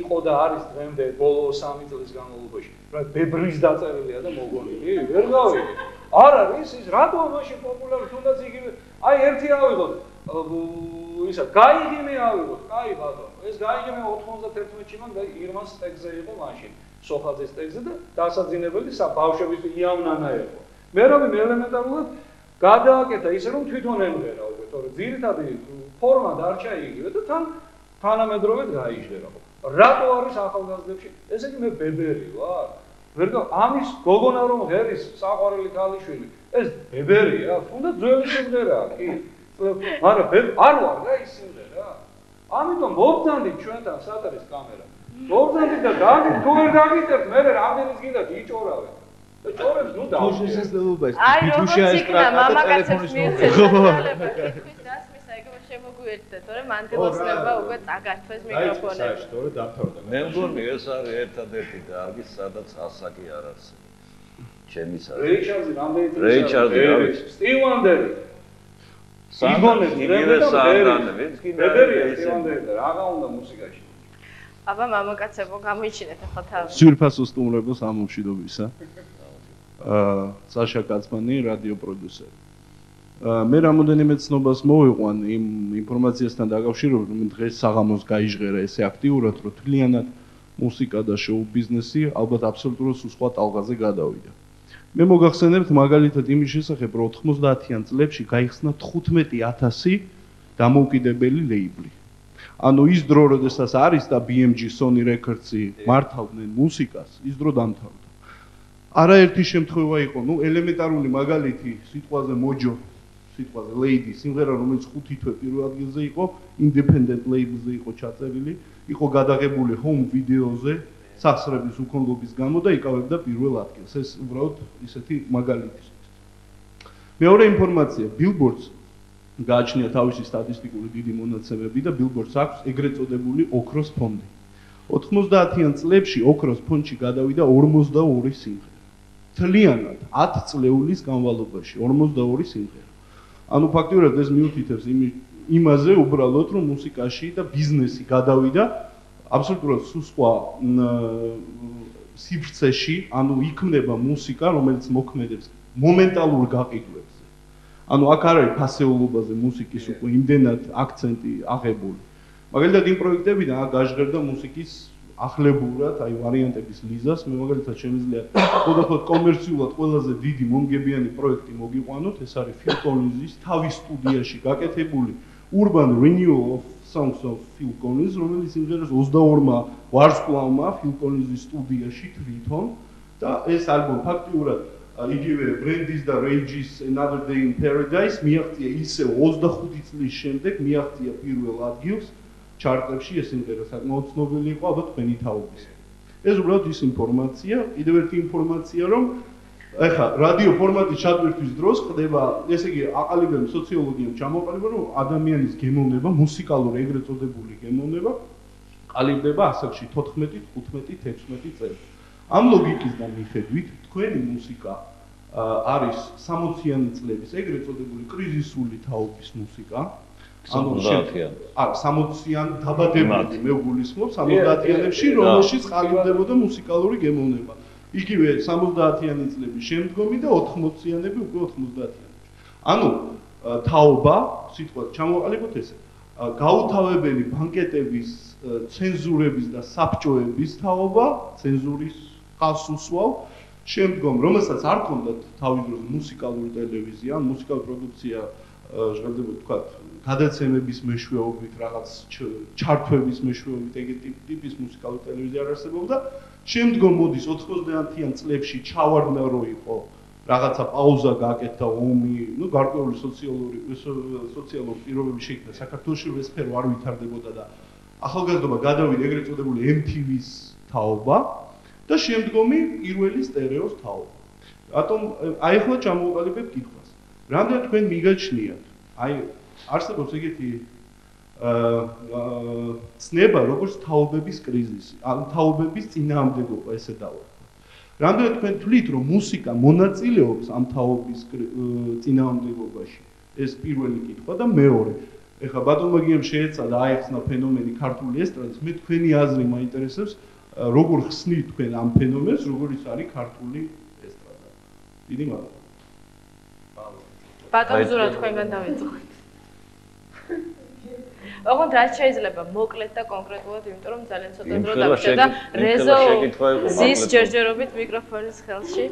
იყო და არის დღემდე ბოლო 3 წლის განმავლობაში, რა ბებრის დაწერილია და მოგონილი, ვერ გავიგეთ. არ არის ის რატო მაშინ პოპულარული თუნდაც იგივე, აი ერთი ავიღოთ, ისა გაიგიმე ავიღოთ, კაი ბატონო, ეს გაიგიმე 91-ში მან ირმას ტექსტზე იყო მაშინ, სოხაძის ტექსტზე და დასაძინებელი ბავშვების იავნანა იყო. მე ელემენტარულად გადააკეთა ისე რომ თვითონ ემღერა უკვე, თორე ძირითადი ფორმა დარჩა იგივე და თანამედროვედ გაიჟღერა. რატო არის ახალგაზრდებში? ესე იგი მე ბებერი ვარ. ამის გოგონა რომ ღერის საყვარელი ქალიშვილი, ეს ბებერია, თუნდაც ძველი სიმღერაა, კი. მაგრამ არ ვარ რა ის სიმღერა. ამიტომ მოვძანდით ჩვენთან სად არის კამერა. მოვძანდით და თუ ვერ გაგიწერთ, მე რამდენიც გინდათ იჭორავენ. და ჭორებს ნუ დავშე. თუ შესაძლებლობა ის ბიჭუშია ეს მამაკაცებს მიეცეს. შემოგვიერთდეთ, თორემ მანტილოსნება უკვე წაგართვეს მიკროფონები. აი, საერთოდ დამთავრდა. მე მგონი ეს არის ერთადერთი დარგი, სადაც ასაკი არ არსებობს. ჩემის აზრით. რეიჩარდი რამდენი წელი? რეიჩარდი არის. სტივ ვანდერი. იგივე სანდანი, ვინც კი ნებერია და რაღა უნდა მუსიკაში. აბა მამაკაცებო, გამოიჩინეთ ახლა თავი. სიურფასო სტუმრებო სამომშვიდობისა. საშა კაცმანი, რადიო პროდიუსერი. მე რამოდენიმე ცნობას მოვიყვან იმ ინფორმაციასთან დაკავშირებით, რომ დღეს საღამოს გაიჟღერა ესე აქტიურად, რომ თლიანად მუსიკა და შოუ ბიზნესი ალბათ აბსოლუტურად სხვა ტალღაზე გადავიდა. მე მოგახსენებთ მაგალითად იმის შესახებ, რომ 90-იან წლებში გაიხსნა 15,000 დამოუკიდებელი ლეიბლი. ანუ ის დრო, როდესაც არის და BMG, Sony Records-ი მართავდნენ მუსიკას, ის დრო დამთავრდა. არაერთი შემთხვევა იყო, ელემენტარული მაგალითი სიტყვაზე მოჯო, სიტყვაზე lady, სიმღერა რომელიც 5 თვე პირველ ადგილზე იყო, independent label-ზე იყო ჩაწერილი, იყო გადაღებული home video-ზე, სახსრების უქონლობის გამო და იკავებდა პირველ ადგილს. ეს უბრალოდ ისეთი მაგალითი. მეორე ინფორმაცია, Billboard-ს გააჩნია თავისი სტატისტიკური დიდი მონაცემები და Billboard-ს აქვს ეგრეთ წოდებული ოქროს ფონდი. 90-იან წლებში ოქროს ფონდში გადავიდა 42 სიმღერა. თლიანად 10 წლეულის განმავლობაში 42 სიმღერა. ანუ ფაქტიურად ეს მიუთითებს იმაზე უბრალოდ რომ მუსიკაში და ბიზნესი გადავიდა აბსოლუტურად სხვა სივრცეში, ანუ იქმნება მუსიკა, რომელიც მოქმედებს მომენტალურ გაყიდვებზე. ანუ აქ არ არის ფასეულობაზე მუსიკის უკვე იმდენად აქცენტი აღებული. მაგალითად იმ პროექტებიდან აქ გაჟღერდა მუსიკის ახლებურად, აი ვარიანტების ლიზას, მე მაგალითად შემიძლია ხოდახოდ კომერციულად ყველაზე დიდი მომგებიანი პროექტი მოგიყვანოთ, ეს არის Phil Collins-ის თავის სტუდიაში გაკეთებული Urban Renewal of Songs of Phil Collins, რომელიც სიმღერას 22-მა ვარსკვლავმა Phil Collins-ის სტუდიაში თვითონ და ეს ალბომი ფაქტიურად იგივე Brandy's და Rage's Another Day in Paradise მიაღწია ისევ 25 წლის შემდეგ მიაღწია პირველ ადგილს ჩარტებში, ეს სიმღერა საკმაოდ ცნობილი იყო ალბათ თქვენი თაობის. ეს უბრალოდ ის ინფორმაცია, კიდევ ერთი ინფორმაცია, რომ ეხლა რადიო ფორმატის ჩატვირთვის დროს ხდება, ესე იგი, აყალიბებენ სოციოლოგიამ ჩამოყალიბა, რომ ადამიანის გემოვნება, მუსიკალური ეგრეთ წოდებული გემოვნება ყალიბდება ასაკში 14, 15, 16 წელი. ამ ლოგიკისგან მიხედვით, თქვენი მუსიკა არის 60-იანი წლების ეგრეთ წოდებული კრიზისული თაობის მუსიკა. ანუ 60-იან დაბადებული მე ვგულისხმობ 70-იანებში, რომელშიც ყალიბდებოდა მუსიკალური გემოვნება. იგივე 70-იანი წლების შემდგომი და 80-იანები უკვე 90-იანებში. ანუ თაობა, სიტყვა ჩამოყალიბოთ ესე. გაუთავებელი ბანკეტების, ცენზურების და საბჭოების თაობა, ცენზურის ხაზს უსვავ. შემდგომ, რომელსაც არ ჰქონდათ თავის დროს მუსიკალური ტელევიზია, მუსიკალური პროდუქცია ჟღერდებოდა თქვათ გადაცემების მეშვეობით, რაღაც ჩართვების მეშვეობით ეგეთი ტიპის მუსიკალური ტელევიზია არ არსებობდა. შემდგომ მოდის 90-იან წლებში ჩავარდნა რო იყო რაღაცა პაუზა გააკეთა ომი, ну გარკვეული სოციალური პირობები შეიქმნა საქართველოში, ეს სფერო არ ვითარდებოდა და ახალგაზრდობა გადავიდა ეგრეთ წოდებული MTV-ს თაობა და შემდგომი პირველი სტერეოს თაობა. რატომ აი ახლა ჩამოვყალიბებ კითხვას. რამდენად თქვენ მიგაჩნიათ? აი არსებობს ეგეთი ცნება, როგორც თაობების კრიზისი, ან თაობების წინააღმდეგობა, ესე დავარქვა. რამდენად თქვენ თვლით, რომ მუსიკა მონაწილეობს ამ თაობის წინააღმდეგობაში? ეს პირველი კითხვა და მეორე. ეხლა ბატონმა გიამ შეეცადა აეხსნა ფენომენი ქართული ესტრადის, მე თქვენი აზრი მაინტერესებს, როგორ ხსნით თქვენ ამ ფენომენს, როგორ ის არის ქართული ესტრადა. დიდი მადლობა. ბატონ ზურა თქვენგან დავიწყოთ. ოღონდ რაც შეიძლება მოკლედ და კონკრეტულად, იმიტომ რომ ძალიან ცოტა დრო დაგვჭირდა და რეზო ზის ჯერჯერობით მიკროფონის ხელში.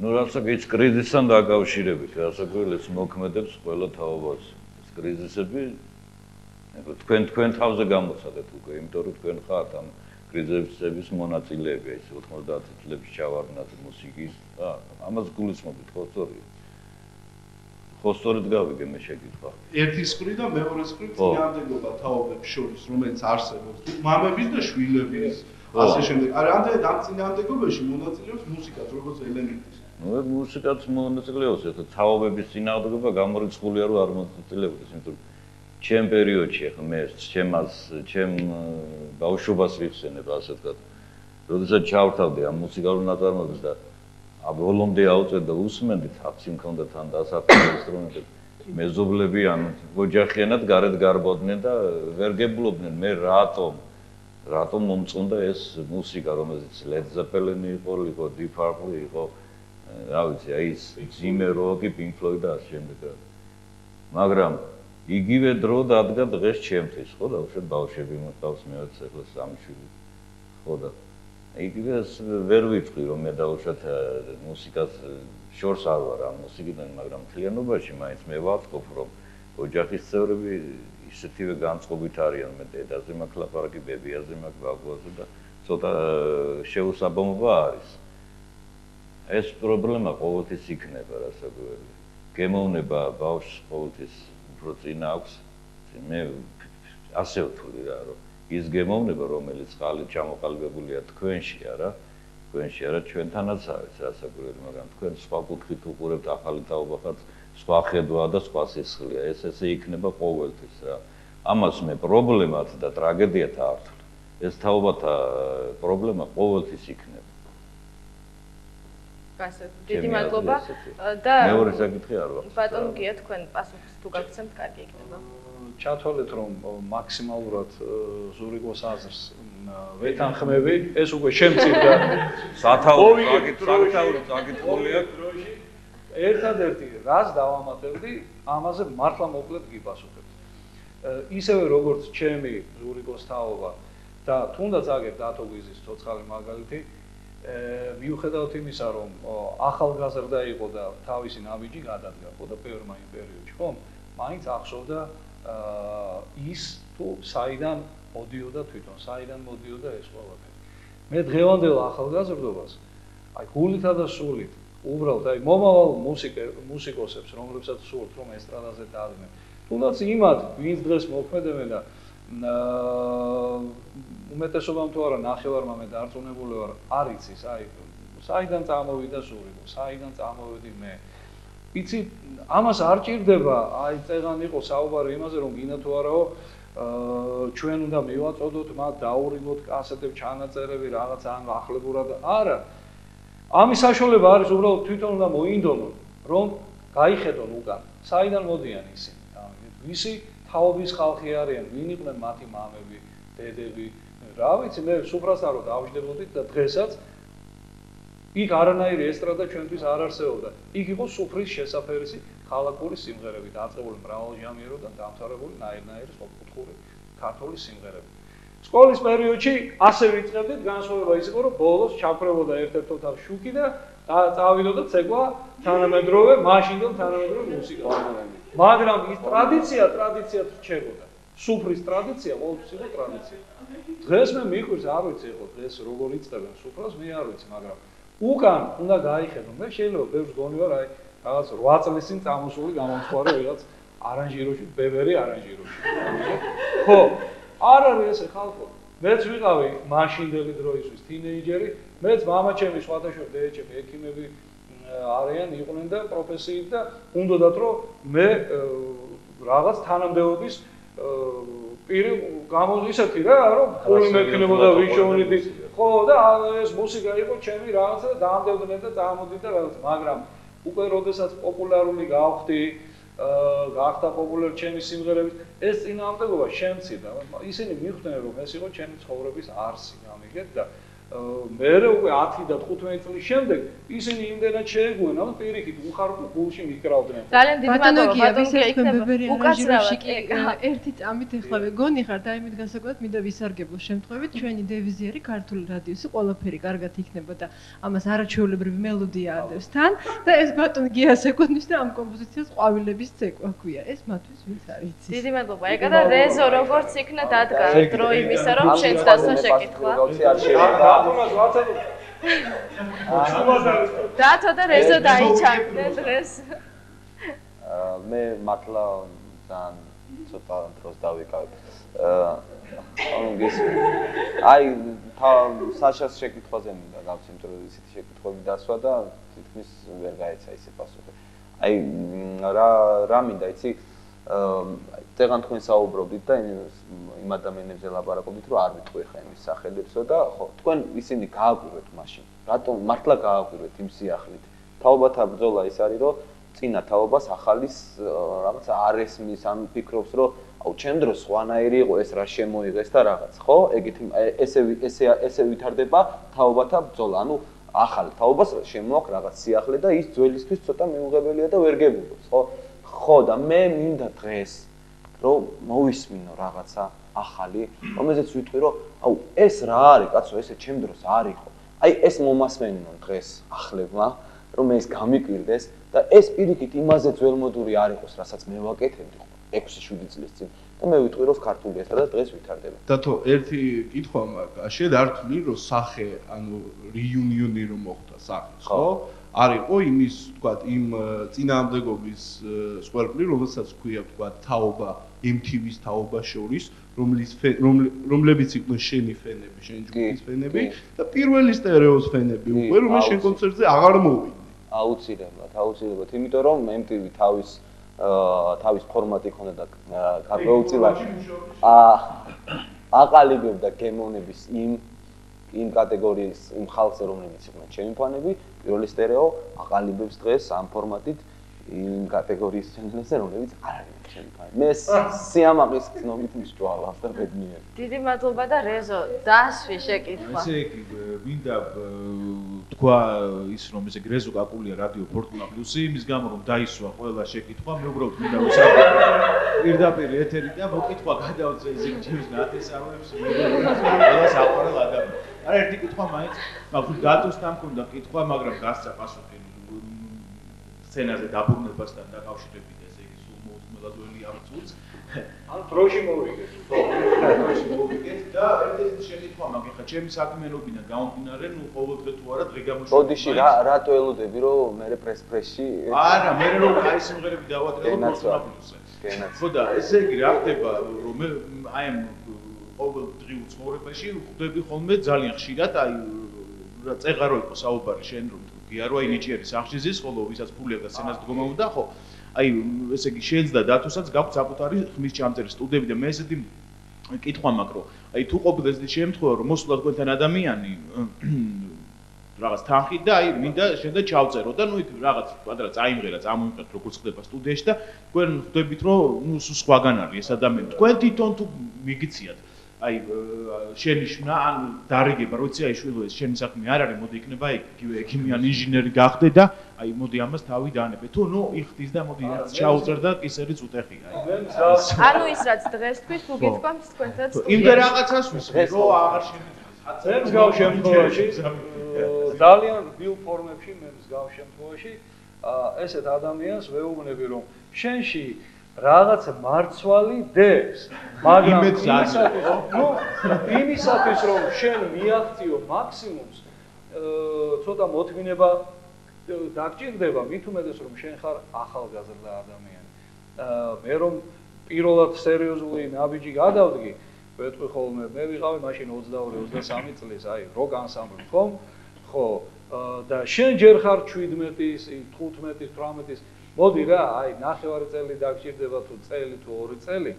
ნუ რასაც ის კრიზისთან დაკავშირებით, გასაკვირველს მოქმედებს ყველა თაობას. ეს კრიზისები თქვენ თავზე გამოცადეთ უკვე, იმიტომ რომ თქვენ ხართ ამ კრიზისების მონაწილეები, ეს 90 წლებში ჩავარდნათ მუსიკის, ამას გულისხმობთ, ხო სწორია? ხო სწორად გავიგე მე შეკითხვა. ერთის მხრივ და მეორეს მხრივ წინააღმდეგობა თაობებს შორის, რომელიც არსებობს, მამების და შვილების, ასე შემდეგ. არა, ამდენად ამ წინააღმდეგობაში მონაწილეობს მუსიკაც როგორც ელემენტი. ნუ მუსიკაც მონაწილეობს, ეს თაობების წინააღმდეგობა გამორიცხულია რომ არ მონაწილეობდეს, იმიტომ რომ ჩემ პერიოდში ახლა მე ჩემ ბავშვობას ვიხსენებ, ასე ვთქვათ. როდესაც ჩავთავდი ამ მუსიკალურ ნაწარმოებებს და ბოლომდე აუწევ და უსმენდით, აფცი მქონდა თან დასარტყმელი ინსტრუმენტები. მეზობლები ან ოჯახიანად გარეთ გარბოდნენ და ვერ გებულობდნენ მე რატომ მომწონდა ეს მუსიკა, რომელიც Led Zeppelin იყო, Deep Purple იყო, რა ვიცი, აი ეს Zimmer, Rocky, Pink Floyd და ასე შემდეგ. მაგრამ იგივე დრო დადგა დღეს ჩემთვის, ხო და უშენ ბავშვები მყავს, მეც ახლა სამი შვილი. ხო და იგივე ვერ ვიტყვი რომ მე დავუშვათ მუსიკას შორს არ ვარ ამ მუსიკიდან, მაგრამ მთლიანობაში მაინც მე ვაწყობ რომ ოჯახის წევრები ისეთივე განწყობით არიან, მე დედაზე მაქვს ლაპარაკი, ბებიაზე მაქვს ბაბუაზე და ცოტა შეუსაბამობა არის. ეს პრობლემა ყოველთვის იქნება, რასაკვირველია. გემოვნება ბავშვს ყოველთვის უფრო წინ აქვს. მე ასე ვთვლი რა, რომ ის გემოვნება, რომელიც ხალით ჩამოყალიბებულია თქვენში, არა, ჩვენთანაც არის რასაკვირველი, მაგრამ თქვენ სხვა კუთხით უყურებთ ახალი თაობა ხართ, სხვა ხედვა და სხვა სისხლია, ეს ესე იქნება ყოველთვის რა. ამას მე პრობლემად და ტრაგედიად არ ვთვლი. ეს თაობათა პრობლემა ყოველთვის იქნება. გასაგებია. დიდი მადლობა და მეორე საკითხი არ ვახსოვს. ბატონ გია თქვენ პასუხს თუ გაგცემთ, კარგი იქნება. ჩათვალეთ რომ მაქსიმალურად ზურიგოს აზრს ვეთანხმები, ეს უკვე შემწირდა სათაურო საკითხულია. ერთადერთი რას დავამატებდი, ამაზე მართლა მოკლედ გიპასუხებთ. ისევე როგორც ჩემი ზურიგოს თაობა და თუნდაც აგებ დათო გვიზის ცოცხალი მაგალითი, მიუხედავად იმისა, რომ ახალგაზრდა იყო და თავისი ნაბიჯი გადადგა ხო და პერმა იმ პერიოდში, ხო? მაინც ახსოვდა ის თუ საიდან მოდიოდა თვითონ, საიდან მოდიოდა ეს ყველაფერი. მე დღევანდელ ახალგაზრდობას, აი გულითა და სულით, უბრალოდ აი მომავალ მუსიკოსებს, რომლებსაც სურთ რომ ესტრადაზე დაადგნენ, თუნდაც იმათ, ვინც დღეს მოქმედებენ და უმეტესობამ თუ არა ნახევარმა მე დარწმუნებული ვარ, არ იცის, აი საიდან წამოვიდა სურიგო, საიდან წამოვედი მე. იცი, ამას არ ჭირდება, აი წეგან იყო საუბარი იმაზე, რომ გინდა თუ არაო, ჩვენ უნდა მივაწოდოთ მათ, დაურიგოთ კასეტები, ჩანაწერები, რაღაც ან ახლებურად, არა. ამის საშუალება არის უბრალოდ თვითონ უნდა მოინდომონ, რომ გაიხედონ უკან, საიდან მოდიან ისინი. ვისი თაობის ხალხი არიან, ვინ იყვნენ მათი მამები, დედები, რა ვიცი, მე სუფრას არ დავждებოდით და დღესაც იქ არანაირი ესტრადა ჩვენთვის არ არსებობდა. იქ იყო სუფრის შესაფერისი ხალხური სიმღერები, დაწყებული მრავალჟამიერო და დამთავრებული ნაირ-ნაირი სწორკუთხური ქართული სიმღერები. სკოლის პერიოდში ასე ვიწყებდით, განსხვავება ის იყო, რომ ბოლოს ჩაფრებოდა ერთ-ერთ ოთახში შუქი და წავიდოდა ცეკვა თანამედროვე, მაშინდელ თანამედროვე მუსიკა. მაგრამ ის ტრადიციად რჩებოდა. სუფრის ტრადიცია, ყოველთვის იყო ტრადიცია. დღეს მე მიხვირს, არ ვიცი ხო დღეს როგორ იწყებენ სუფრას, მე არ ვიცი, მაგრამ უკან უნდა გაიხედო. მე შეიძლება ბევრს გონი ვარ, აი რაღაც 8 წლის წინ წამოსული გამომწვარე ვიღაც არანჟიროში, ბებერი არანჟიროში. ხო, არ არის ესე ხალხო. მეც ვიყავი მაშინდელი დროისთვის თინეიჯერი, მეც მამაჩემი სხვადასხვა დეეჩები, ექიმები არიან, იყვნენ და პროფესიით და უნდათ რომ მე რაღაც თანამდებობის პირი გამოსისეთი რა, რომ პული მექნებოდა ვიშოვნიდი. ხო და ეს მუსიკა იყო ჩემი რაღაცა და დაამდევდნენ და წამოდით და რაღაც, მაგრამ უკვე როდესაც პოპულარული გავხდი, გახდა პოპულარი ჩემი სიმღერების, ეს წინააღმდეგობა შემცირდა. ისინი მიხვდნენ რომ ეს იყო ჩემი ცხოვრების არსი, გამიგეთ და მერე უკვე 10 და 15 წლის შემდეგ ისინი იმდენად შეეგუენ, რომ პირიქით უხაროდ გულში მიკრავდნენ. ძალიან დიდი მადლობა ბატონო, ბებერი არანჟირებში კი ერთი წამით ეხლა ვეგონი ხარ და იმით განსაკუთრებით მინდა ვისარგებლო შემთხვევით ჩვენი დევიზი არის ქართული რადიოსი ყველაფერი კარგად იქნება და ამას არაჩვეულებრივი მელოდია ადევს თან და ეს ბატონ გია სეკუნდის და ამ კომპოზიციას ყვავილების ცეკვა ქვია. ეს მათთვის ვინც არ იცის. დიდი მადლობა. ეგა და რეზო როგორც იქნა დადგა დრო იმისა რომ შენც დასვა შეკითხვა. დათო და რეზო დაიჩაგდნენ დღეს. მე მართლა ძალიან ცოტა დროს დავიკავებ. აი საშას შეკითხვაზე მინდა გავცი, იმიტომ რომ ისეთი შეკითხვები დასვა და თითქმის ვერ გაეცა ისე პასუხი. აი რა მინდა იცი? წეგან თქვენ საუბრობდით და იმ ადამიანებზე ლაპარაკობდით, რომ არ ვიტყვი ხა იმის სახელებსო და ხო, თქვენ ისინი გააგვირვეთ მაშინ. რატომ მართლა გააგვირვეთ იმ სიახლით? თაობათა ბრძოლა ის არის, რომ წინა თაობას ახალის რაღაც არ ესმის, ან ფიქრობს, რომ აუ ჩემ დროს ხვანაირი იყო ეს რა შემოიღეს და რაღაც, ხო? ეგეთი ესე ვითარდება თაობათა ბრძოლა. ანუ ახალ თაობას შემოაქვს რაღაც სიახლე და ის ძველისთვის ცოტა მიუღებელია და ვერ გებულობს, ხო? ხო და მე მინდა დღეს რომ მოვისმინო რაღაცა ახალი, რომელზეც ვიტყვი რომ აუ ეს რა არის კაცო, ესე ჩემ დროს არ იყო. აი ეს მომასმენინონ დღეს ახლებმა, რომ ეს გამიკვირდეს და ეს პირიქით იმაზე ძველმოდური არ იყოს, რასაც მე ვაკეთებდი 6-7 წლის წინ. და მე ვიტყვი რომ ქართული ესტრადა დღეს ვითარდება. დათო, ერთი კითხვა მაქვს, შენ არ თვლი რომ სახე, ანუ რეიუნიონი რომ მოხდა სახე, ხო? არ იყო იმის, თქვათ, იმ წინააღმდეგობის სვერპლი, რომელსაც ქვია, თქვათ, თაობა, MTV-ს თაობა შორის, რომლებიც იყვნენ შენი ფენები, შენ ჯგუფის ფენები და პირველი სტერეოს ფენები, უკვე რომ შენ კონცერტზე აღარ მოვიდე. აუცილებლად, იმიტომ რომ MTV თავის ფორმატი ჰქონდა და გარკვეულწილად აყალიბებდა გემოვნების იმ კატეგორიის იმ ხალხზე, რომლებიც იყვნენ ჩემი ფანები, პირველი სტერეო აყალიბებს დღეს ამ ფორმატით იმ კატეგორიის ჩენელებზე, რომლებიც არ არის ჩემი ფანები. მე სიამაყის ცნობით მისჯვალავს და ბედნიერი. დიდი მადლობა და რეზო, დასვი შეკითხვა. ესე იგი, მინდა თქვა ის რომ ესე რეზო კაკულია რადიო ფორტუნა პლუსი, იმის გამო რომ დაისვა ყველა შეკითხვა, მე უბრალოდ მინდა ვისაუბრო პირდაპირ ეთერი და მოკითხვა გადავწე ისე ჯიმს ნათესავებს, ყველას აყვარელ ადამიანს. არა ერთი კითხვა მაინც, მაგრამ დატოსთან მქონდა კითხვა, მაგრამ გასცა პასუხი სცენაზე დაბრუნებასთან დაკავშირებით, ესე იგი სულ მოუწმელადველი ამ წუთს. ან დროში მოვიგეთ. დროში მოვიგეთ და ერთ-ერთი შეკითხვა მაქვს, ხა ჩემი საქმიანობიდან გამომდინარე, ნუ ყოველდღე თუ არა დღე გამოშვება. ბოდიში რატო ელოდები რომ მე პრესში? არა, მე რომ აი სიმღერები დავატრიალო ფორტუნა პლუსზე. ხო და ესე იგი რა ხდება, რომ მე აი ამ ყოველდღიურ ცხოვრებაში ხვდები ხოლმე ძალიან ხშირად, აი რა წეღარო იყო საუბარი შენ რომ გიარო აი ნიჭიერი სახში ზის, ხოლო ვისაც ფული აქვს სცენას დგომა უნდა, ხო? აი ესე იგი შენს და დათოსაც გაქვთ საკუთარი ხმის ჩამწერი სტუდიები და მე ესეთი კითხვა მაქვს, რომ აი თუ ყოფილა ესეთი შემთხვევა, რომ მოსულა თქვენთან ადამიანი რაღაც თანხით და აი მინდა შენ და ჩავწერო და ნუ იქ რაღაც კვადრატ წაიმღერა, წამოიმღერეთ როგორც ხდება სტუდიაში და თქვენ ხვდებით, რომ ნუ სხვაგან არის ეს ადამიანი. თქვენ თვითონ თუ მიგიციათ აი შენიშვნა ან დარიგება, როცა აი შვილო ეს შენი საქმე არ არის, მოდი იქნება იგივე ექიმი ან ინჟინერი გახდე და აი მოდი ამას თავი დაანებე. თუ ნუ იხდის და მოდი ერთ ჩაუწერ და კისერიც უტეხია. ანუ ის რაც დღეს თქვით, თუ გიყვამს თქვენთაც. იმდენ რაღაცას ვისმენ, რომ აღარ შემიძლია. მე მსგავს შემთხვევაში ძალიან რბილ ფორმებში მე მსგავს შემთხვევაში ესეთ ადამიანს ვეუბნები რომ შენში რაღაც მარცვალი დევს, მაგრამ იმისათვის რომ შენ მიაღწიო მაქსიმუმს, ცოტა მოთმინება დაგჭირდება, მით უმეტეს რომ შენ ხარ ახალგაზრდა ადამიანი. მე რომ პირველად სერიოზული ნაბიჯი გადავდგი, ვეთქვი ხოლმე, მე ვიყავი მაშინ 22-23 წლის, აი, როკ ანსამბლი, ხომ? ხო, და შენ ჯერ ხარ 17-ის, 15-ის, 18-ის მოდი რა, აი, ნახევარი წელი დაგჭირდება თუ წელი თუ 2 წელი,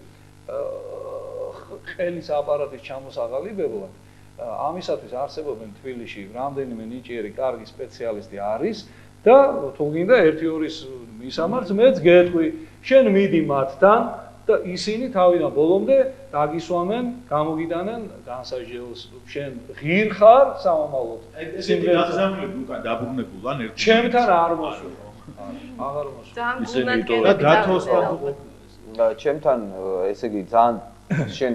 ყელის აპარატის ჩამოსაღალიბებლად, ამისათვის არსებობენ თბილისში რამდენიმე ნიჭიერი კარგი სპეციალისტი არის და თუ გინდა 1-2-ის მისამართს მეც გეტყვი, შენ მიდი მათთან და ისინი თავიდან ბოლომდე დაგისვამენ, გამოგიტანენ განსაჯელს, შენ ღირ ხარ სამომავლოდ. ესეთი გაგზავნილები უკან დაბრუნებულან ერთი. ჩემთან არ მოსულა. აღარ მოსულა. ისინი და დათოსთან ჩემთან ესე იგი ძალიან შენ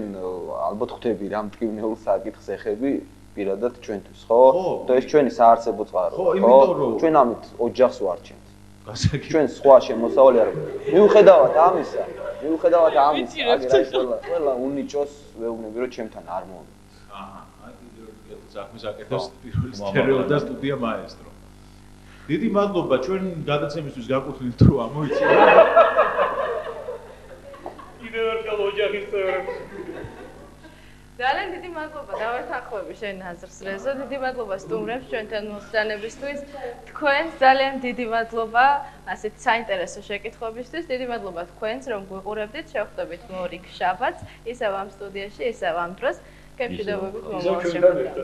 ალბათ ხვდები რამ მტკივნეულ საკითხს ეხები პირადად ჩვენთვის, ხო? და ეს ჩვენი საარსებო წყარო, ხო? ჩვენ ამით ოჯახს ვარჩენთ. ჩვენ სხვა შემოსავალი არ გვაქვს. მიუხედავად ამისა, ყველა უნიჭოს ვეუბნები რომ ჩემთან არ მოვიდა. აჰა, აი საქმეს აკეთებს პირველი სტერეო და სტუდია მაესტრო. დიდი მადლობა ჩვენ გადაცემისთვის გაკუთვნილ დრო ამოიწია. კიდევ ერთხელ ოჯახის წევრებს. ძალიან დიდი მადლობა დავეთანხმები შენ აზრს რეზო, დიდი მადლობა სტუმრებს ჩვენთან მოსწანებისთვის. თქვენს ძალიან დიდი მადლობა ასეთ საინტერესო შეკითხვებისთვის. დიდი მადლობა თქვენს რომ გვიყურებდით, შევხვდებით მორიგ შაბათს, ისევ ამ სტუდიაში, ისევ ამ დროს. გემშვიდობებით მომავალ შეხვედრამდე.